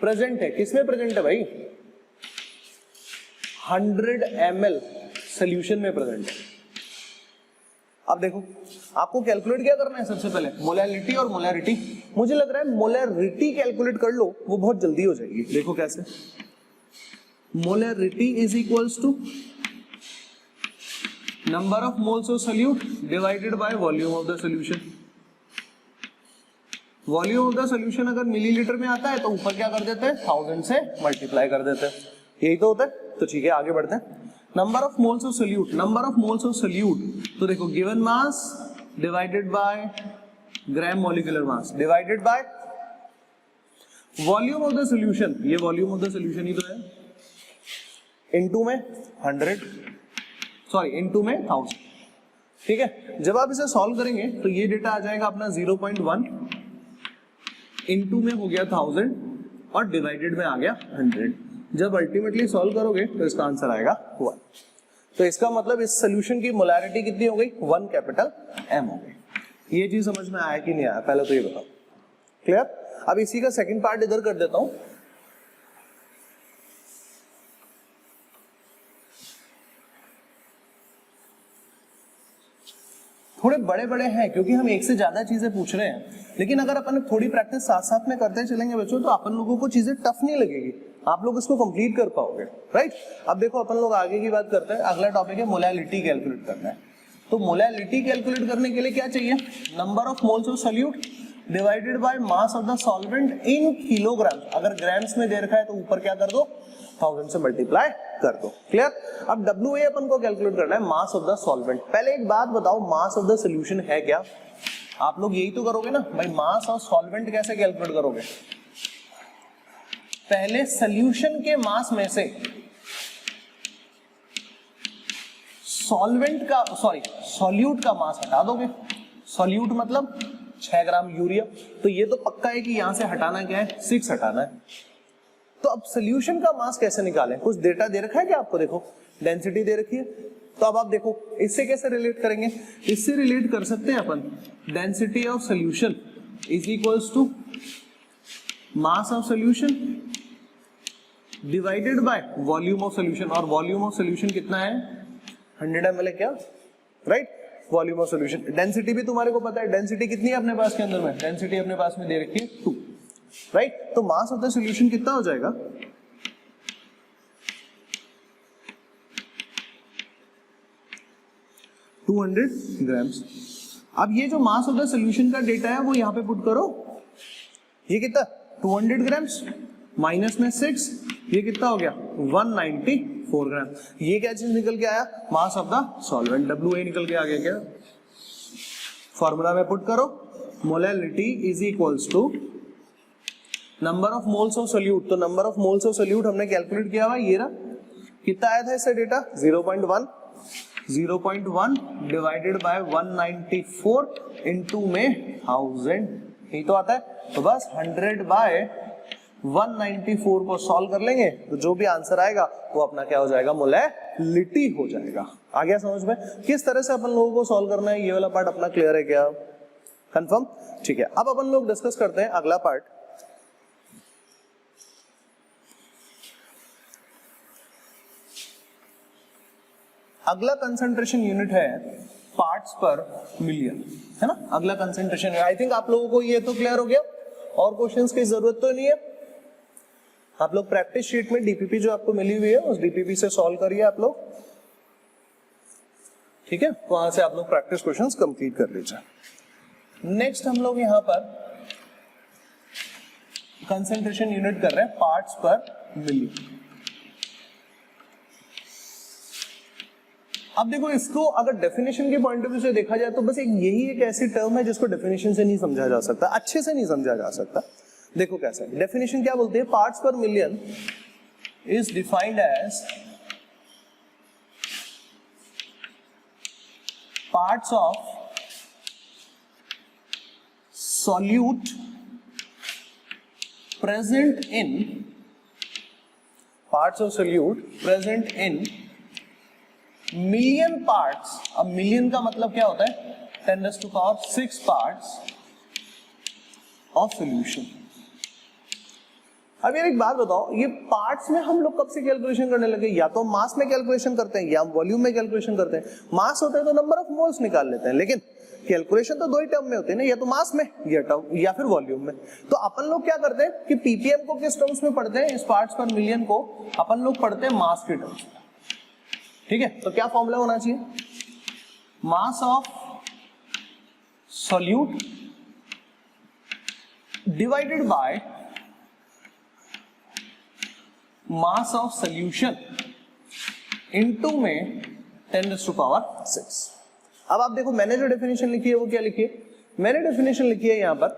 प्रेजेंट है, किसमें प्रेजेंट है भाई? 100 ml सोल्यूशन में प्रेजेंट है। अब देखो आपको कैलकुलेट क्या करना है, सबसे पहले मोलैलिटी और मोलैरिटी। मुझे लग रहा है मोलैरिटी कैलकुलेट कर लो, वो बहुत जल्दी हो जाएगी। देखो कैसे, molarity is equals to number of moles of solute divided by volume of the solution. Volume of the solution अगर मिलीलीटर में आता है तो ऊपर क्या कर देते हैं, 1000 से मल्टीप्लाई कर देते हैं, यही तो होता है। तो ठीक है, आगे बढ़ते हैं। Number of moles of solute, number of moles of solute, तो देखो given mass divided by gram molecular mass divided by volume of the solution, ये वॉल्यूम ऑफ द सोल्यूशन ही तो है, इनटू में 100, सॉरी इनटू में 1000। ठीक है, जब आप इसे सॉल्व करेंगे तो ये डेटा आ जाएगा अपना 0.1, इनटू में हो गया 1000 और डिवाइडेड में आ गया 100। जब अल्टीमेटली सॉल्व करोगे तो इसका आंसर आएगा 1। तो इसका मतलब इस सोल्यूशन की मोलैरिटी कितनी हो गई? 1 कैपिटल M हो गई। ये चीज समझ में आया कि नहीं आया, पहले तो ये बताओ। क्लियर? अब इसी का सेकंड पार्ट इधर कर देता हूं। थोड़े बड़े बड़े हैं क्योंकि हम एक से ज्यादा चीजें पूछ रहे हैं, लेकिन अगर अपन थोड़ी प्रैक्टिस साथ साथ में करते चलेंगे बच्चों तो अपन लोगों को चीजें टफ नहीं लगेगी, आप लोग इसको कंप्लीट कर पाओगे। राइट? अब देखो अपन लोग आगे की बात करते हैं। अगला टॉपिक है मोलैलिटी कैलकुलेट करना है। तो मोलैलिटी कैलकुलेट करने के लिए क्या चाहिए? Number of moles of solute divided by mass of the solvent in kilogram. अगर ग्राम्स में दे रखा है तो ऊपर क्या कर दो, 1000 से मल्टीप्लाई कर दो। क्लियर? अब WA अपन को कैलकुलेट करना है, मास ऑफ द सॉल्वेंट। पहले एक बात बताओ, मास ऑफ द सोल्यूशन है क्या? आप लोग यही तो करोगे ना भाई, मास ऑफ सॉल्वेंट कैसे कैलकुलेट करोगे? पहले सोल्यूशन के मास में से सॉल्वेंट का, सॉरी सॉल्यूट का मास हटा दोगे। सॉल्यूट मतलब 6 ग्राम यूरिया, तो ये तो पक्का है कि यहां से हटाना क्या है, 6 हटाना है। तो अब सोल्यूशन का मास कैसे निकालें? कुछ डेटा दे रखा है क्या आपको? देखो डेंसिटी दे रखी है, तो अब आप देखो इससे कैसे रिलेट करेंगे? इससे रिलेट कर सकते हैं अपन, density of solution is equals to mass of solution divided by volume of solution. और वॉल्यूम ऑफ सोल्यूशन कितना है? 100 ml है क्या? Right? Volume of solution. Density भी तुम्हारे को पता है, डेंसिटी कितनी है अपने पास के अंदर में? डेंसिटी अपने पास में दे रखी है 2। राइट? तो मास ऑफ द सोल्यूशन कितना हो जाएगा? 200 ग्राम्स। अब ये जो मास ऑफ द सोल्यूशन का डेटा है वो यहां पे पुट करो। ये कितना? 200 ग्राम्स माइनस में 6, ये कितना हो गया? 194 ग्राम। ये क्या चीज निकल के आया? मास ऑफ द सॉल्वेंट, WA निकल के आ गया क्या? फॉर्मूला में पुट करो, molality is equals to number of moles of solute. तो number of moles of solute हमने कैलकुलेट किया हुआ, ये रहा। कितना आया था इससे डेटा? 0.1 डिवाइडेड बाय 194 इनटू में 1000, यही तो आता है। तो बस 100 बाय 194 को सॉल्व कर लेंगे तो जो भी आंसर आएगा वो अपना क्या हो जाएगा? मोलैलिटी हो जाएगा। आ गया समझ में किस तरह से अपन लोगों को सॉल्व करना है? ये वाला पार्ट अपना क्लियर है क्या? कंफर्म? ठीक है, अब अपन लोग डिस्कस करते हैं अगला पार्ट। अगला कंसंट्रेशन यूनिट है पार्ट्स पर मिलियन, है ना? अगला कंसंट्रेशन। आई थिंक आप लोगों को ये तो क्लियर हो गया, और क्वेश्चंस की जरूरत तो नहीं है। आप लोग प्रैक्टिस शीट में डीपीपी जो आपको मिली हुई है उस डीपीपी से सॉल्व करिए आप लोग। ठीक है, वहां से आप लोग प्रैक्टिस क्वेश्चंस कंप्लीट कर लीजिए। नेक्स्ट हम लोग यहां पर कंसंट्रेशन यूनिट कर रहे हैं पार्ट्स पर मिलियन। अब देखो इसको अगर डेफिनेशन के पॉइंट ऑफ व्यू से देखा जाए तो बस यही एक ऐसी टर्म है जिसको डेफिनेशन से नहीं समझा जा सकता, अच्छे से नहीं समझा जा सकता। देखो कैसे डेफिनेशन क्या बोलते हैं? Parts per million is defined as parts of solute present in million parts, अब मिलियन का मतलब क्या होता है, 10⁻⁶ पार्ट्स ऑफ सॉल्यूशन। अब यार एक बात बताओ, ये पार्ट्स में हम लोग कब से कैलकुलेशन करने लगे? या तो मास में कैलकुलेशन करते हैं या वॉल्यूम में कैलकुलेशन करते हैं। मास होता है तो नंबर ऑफ मोल्स निकाल लेते हैं, लेकिन कैलकुलेशन तो दो ही टर्म में होते हैं ना, या तो मास में या फिर वॉल्यूम में। तो अपन लोग क्या करते हैं कि पीपीएम को किस टर्म्स में पढ़ते हैं, इस पार्ट्स पर मिलियन को अपन लोग पढ़ते हैं मास के टर्म्स में। ठीक है, तो क्या फॉर्मूला होना चाहिए, मास of solute divided by mass of solution into में 10⁻⁶। अब आप देखो मैंने जो डेफिनेशन लिखी है वो क्या लिखी है, मैंने डेफिनेशन लिखी है यहां पर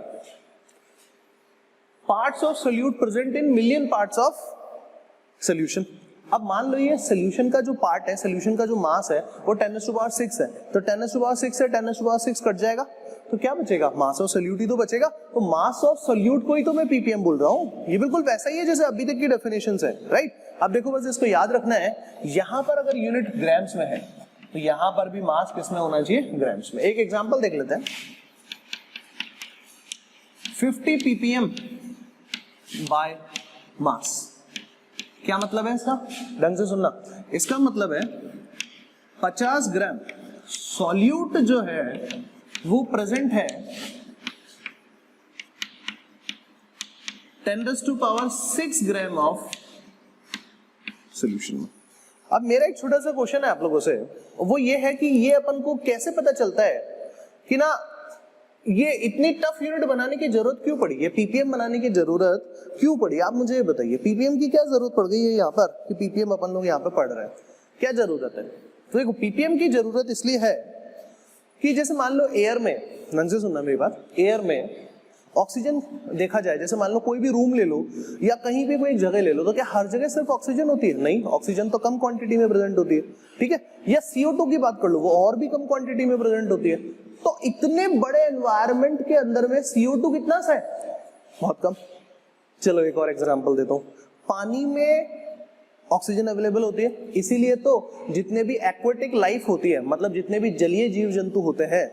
parts of solute present in million parts of solution. अब मान लो ये सॉल्यूशन का जो पार्ट है, सॉल्यूशन का जो मास है वो 10⁻⁶ है, तो 10⁻⁶ से 10⁻⁶ कट जाएगा तो क्या बचेगा, मास ऑफ सॉल्यूट ही तो बचेगा। तो मास ऑफ सॉल्यूट को ही तो मैं पीपीएम बोल रहा हूं, ये बिल्कुल वैसा ही है जैसे अभी तक की डेफिनेशंस है, राइट। अब देखो बस इसको याद रखना है, यहां पर अगर यूनिट ग्राम्स में है तो यहां पर भी मास किसमें होना चाहिए, ग्राम्स में। एक एग्जांपल देख लेते हैं, 50 ppm बाय मास। क्या मतलब है इसका, ढंग से सुनना, इसका मतलब है 50 ग्राम सॉल्यूट जो है वो प्रेजेंट है 10⁻⁶ ग्राम ऑफ सॉल्यूशन में। अब मेरा एक छोटा सा क्वेश्चन है आप लोगों से, वो ये है कि ये अपन को कैसे पता चलता है कि ना ये इतनी टफ यूनिट बनाने की जरूरत क्यों पड़ी, ये पीपीएम बनाने की जरूरत क्यों पड़ी, आप मुझे ये बताइए। पीपीएम की क्या जरूरत पड़ गई है यहाँ पर कि पीपीएम अपन लोग यहाँ पे पढ़ रहे हैं, क्या जरूरत है? तो देखो पीपीएम की जरूरत इसलिए है कि जैसे मान लो एयर में, ढंग से सुनना मेरी बात, एयर में ऑक्सीजन देखा जाए, जैसे मान लो कोई भी रूम ले लो या कहीं भी कोई एक जगह ले लो, तो क्या हर जगह सिर्फ ऑक्सीजन होती है? नहीं, ऑक्सीजन तो कम क्वांटिटी में प्रेजेंट होती है, ठीक है। या CO2 की बात कर लो, वो और भी कम क्वांटिटी में प्रेजेंट होती है। तो इतने बड़े एनवायरनमेंट के अंदर में CO2 कितना सा है, बहुत कम। चलो एक और एग्जांपल देता हूं, पानी में ऑक्सीजन अवेलेबल होती है, इसीलिए तो जितने भी एक्वेटिक लाइफ होती है, मतलब जितने भी जलीय जीव जंतु होते हैं,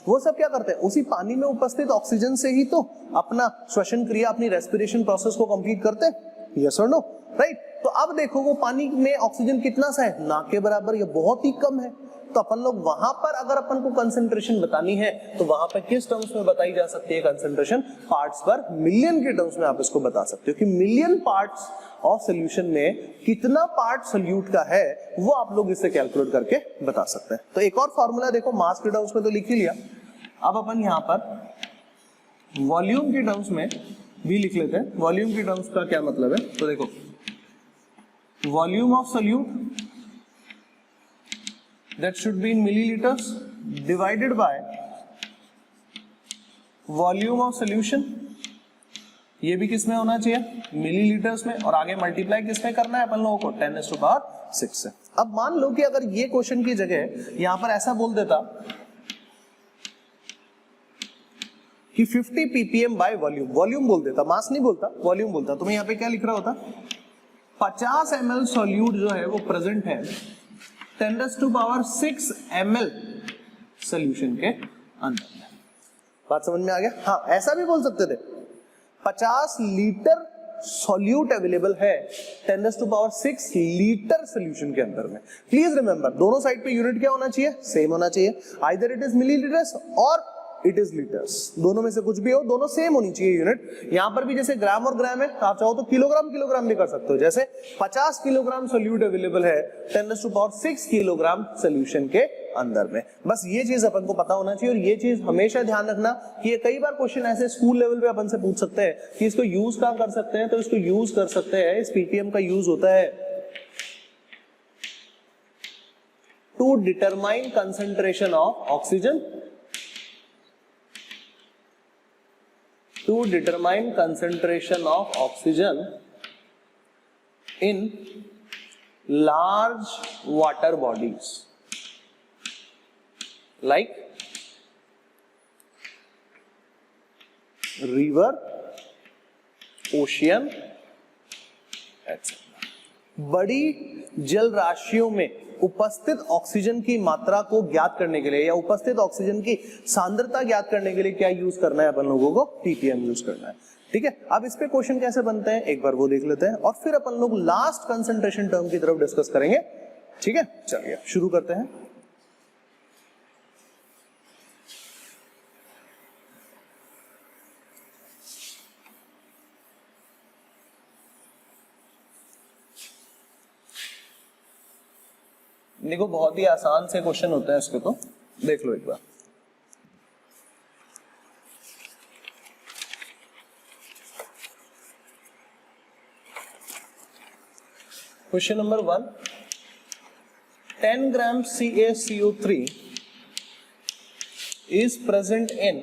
वो सब क्या करते हैं, उसी पानी में उपस्थित ऑक्सीजन से ही तो अपना श्वसन क्रिया, अपनी रेस्पिरेशन प्रोसेस को कंप्लीट करते हैं, यस और नो, राइट। तो अब देखो वो पानी में ऑक्सीजन कितना सा है, ना के बराबर, ये बहुत ही कम है। तो अपन लोग वहां पर अगर अपन को कंसंट्रेशन बतानी है तो वहां पर किस टर्म्स में बताई जा सकती है कंसंट्रेशन, पार्ट्स पर मिलियन के टर्म्स में आप इसको बता सकते हो कि मिलियन पार्ट्स ऑफ सॉल्यूशन में कितना पार्ट सॉल्यूट का है, वो आप लोग इससे कैलकुलेट करके बता सकते हैं। तो एक और फॉर्मूला देखो, मास के टर्म्स में तो लिख ही लिया, अब अपन यहां पर वॉल्यूम के टर्म्स में भी लिख लेते हैं। वॉल्यूम के टर्म्स का क्या मतलब है, तो देखो volume of solute that should be in milliliters divided by volume of solution, ये भी किस में होना चाहिए, मिलीलीटर्स में, और आगे मल्टीप्लाई किस में करना है अपन लोगों को, 10⁻⁶ से। अब मान लो कि अगर ये क्वेश्चन की जगह यहां पर ऐसा बोल देता कि 50 ppm बाय वॉल्यूम, वॉल्यूम बोल देता, मास नहीं बोलता, वॉल्यूम बोलता, तो मैं यहां पे क्या लिख रहा होता, 50 ml सॉल्यूट जो है वो प्रेजेंट है 10⁻⁶ ml सॉल्यूशन के अंदर में। बात समझ में आ गया? हाँ, ऐसा भी बोल सकते थे 50 लीटर सॉल्यूट अवेलेबल है 10⁻⁶ लीटर सॉल्यूशन के अंदर में। प्लीज रिमेंबर, दोनों साइड पे यूनिट क्या होना चाहिए, सेम होना चाहिए, आइदर इट इज मिलीलीटर्स और इट इज लीटर्स, दोनों में से कुछ भी हो, दोनों सेम होनी चाहिए यूनिट। यहां पर भी जैसे ग्राम और ग्राम है, आप चाहो तो किलोग्राम किलोग्राम भी कर सकते हो, जैसे 50 किलोग्राम सॉल्यूट अवेलेबल है 10⁻⁶ किलोग्राम सॉल्यूशन के अंदर में। बस ये चीज अपन को पता होना चाहिए, और ये चीज हमेशा ध्यान रखना कि ये कई बार क्वेश्चन ऐसे स्कूल लेवल पे अपन से पूछ सकते हैं कि इसको यूज कहां कर सकते हैं, तो इसको यूज कर सकते हैं, इस पीपीएम का यूज होता है to determine concentration of oxygen, to determine concentration of oxygen in large water bodies like river, ocean, etc. बड़ी जल राशियों में उपस्थित ऑक्सीजन की मात्रा को ज्ञात करने के लिए या उपस्थित ऑक्सीजन की सांद्रता ज्ञात करने के लिए क्या यूज करना है अपन लोगों को, ppm यूज करना है। ठीक है, अब इस पे क्वेश्चन कैसे बनते हैं एक बार वो देख लेते हैं और फिर अपन लोग लास्ट कंसंट्रेशन टर्म की तरफ डिस्कस करेंगे। ठीक है, चलिए शुरू करते हैं। देखो बहुत ही आसान से क्वेश्चन होता है इसके, तो देख लो एक बार। Question number 1, 10 gram CaCO3 is present in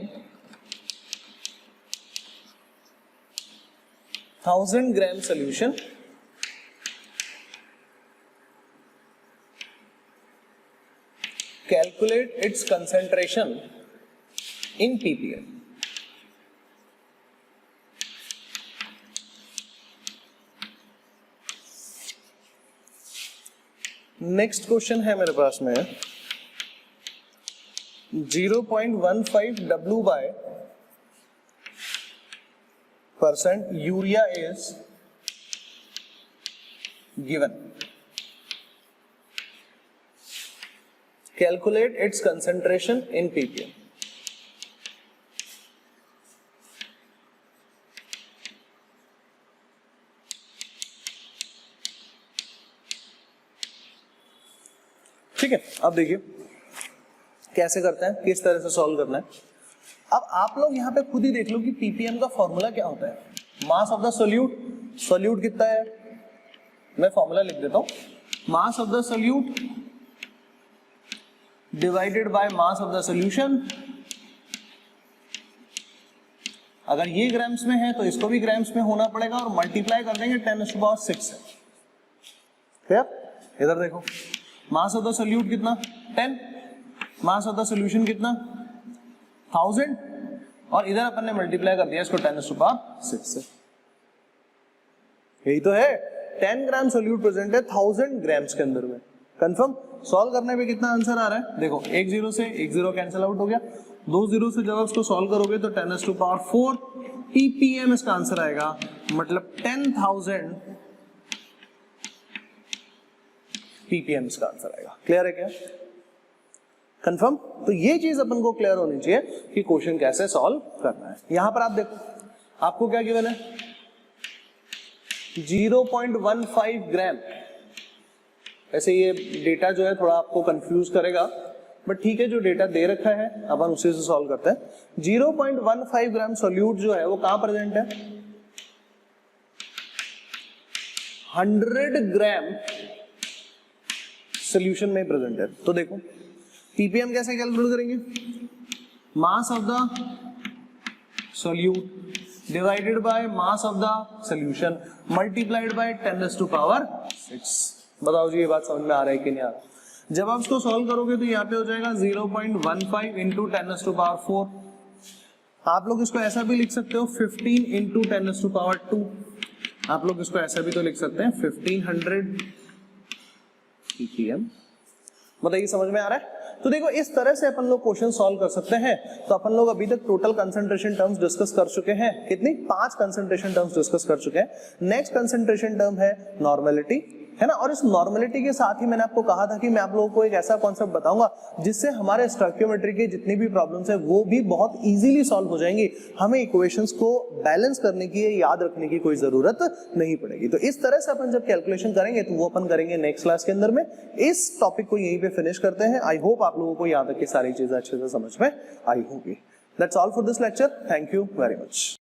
1000 gram solution. Calculate its concentration in ppm. Next question है मेरे पास में 0.15 W by % urea is given. Calculate its concentration in ppm. ठीक है, अब देखिए कैसे करते हैं, किस तरह से सॉल्व करना है। अब आप लोग यहां पे खुद ही देख लो कि ppm का फॉर्मूला क्या होता है। Mass of the solute, solute कितना है, मैं फॉर्मूला लिख देता हूं। मास of the solute divided by mass of the solution. अगर ये ग्राम्स में है तो इसको भी ग्राम्स में होना पड़ेगा और मल्टीप्लाई कर देंगे 10⁻⁶ से। क्लियर? इधर देखो, मास ऑफ द सॉल्यूट कितना 10, मास ऑफ द सॉल्यूशन कितना 1000 और इधर अपन ने मल्टीप्लाई कर दिया इसको 10⁻⁶ से। यही तो है, 10 ग्राम सोल्यूट प्रेजेंट है 1000 ग्राम्स के अंदर में। कंफर्म? सॉल्व करने पे कितना आंसर आ रहा है, देखो एक जीरो से एक जीरो कैंसिल आउट हो गया, दो जीरो से जब आप इसको सॉल्व करोगे तो 10⁻⁴ ppm इसका आंसर आएगा, मतलब 10,000 ppm इसका आंसर आएगा। क्लियर है क्या? कंफर्म? तो ये चीज अपन को क्लियर होनी चाहिए कि क्वेश्चन कैसे सॉल्व करना है। यहां पर आप देखो, आपको क्या गिवन है 0.15 ग्राम। ऐसे ये डेटा जो है थोड़ा आपको कंफ्यूज करेगा, बट ठीक है, जो डेटा दे रखा है अपन उसी से सॉल्व करते हैं। 0.15 ग्राम सोल्यूट जो है वो कहां प्रेजेंट है, 100 ग्राम सोल्यूशन में प्रेजेंट है। तो देखो ppm कैसे कैलकुलेट करेंगे, मास of the solute divided by mass of the solution multiplied by 10⁻⁶। बताओ जी ये बात समझ में आ रहा है कि नहीं आ रहा? जब आप इसको सॉल्व करोगे तो यहाँ पे हो जाएगा 0.15 इंटू 10⁻⁴। आप लोग इसको ऐसा भी लिख सकते हो 15 इंटू 10⁻²। आप लोग इसको ऐसा भी तो लिख सकते हैं 1500 ppm। बताइए समझ में आ रहा है? तो देखो इस तरह से अपन लोग क्वेश्चन सॉल्व कर सकते हैं। तो अपन लोग अभी तक टोटल कंसंट्रेशन टर्म्स डिस्कस कर चुके हैं। कितनी? 5 कंसंट्रेशन टर्म्स डिस्कस कर चुके हैं। नेक्स्ट कंसंट्रेशन टर्म है नॉर्मेलिटी, है ना। और इस नॉर्मेलिटी के साथ ही मैंने आपको कहा था कि मैं आप लोगों को एक ऐसा कॉन्सेप्ट बताऊंगा जिससे हमारे स्टोइकियोमेट्री की जितनी भी प्रॉब्लम्स है वो भी बहुत इजीली सॉल्व हो जाएंगी। हमें इक्वेशंस को बैलेंस करने की, याद रखने की कोई जरूरत नहीं पड़ेगी। तो इस तरह से अपन जब कैलकुलेशन करेंगे तो वो अपन करेंगे नेक्स्ट क्लास के अंदर में। इस टॉपिक को यहीं पे फिनिश करते हैं। आई होप आप लोगों को याद रख के सारी चीजें अच्छे से समझ में आई होगी। That's all for this lecture. Thank you very much.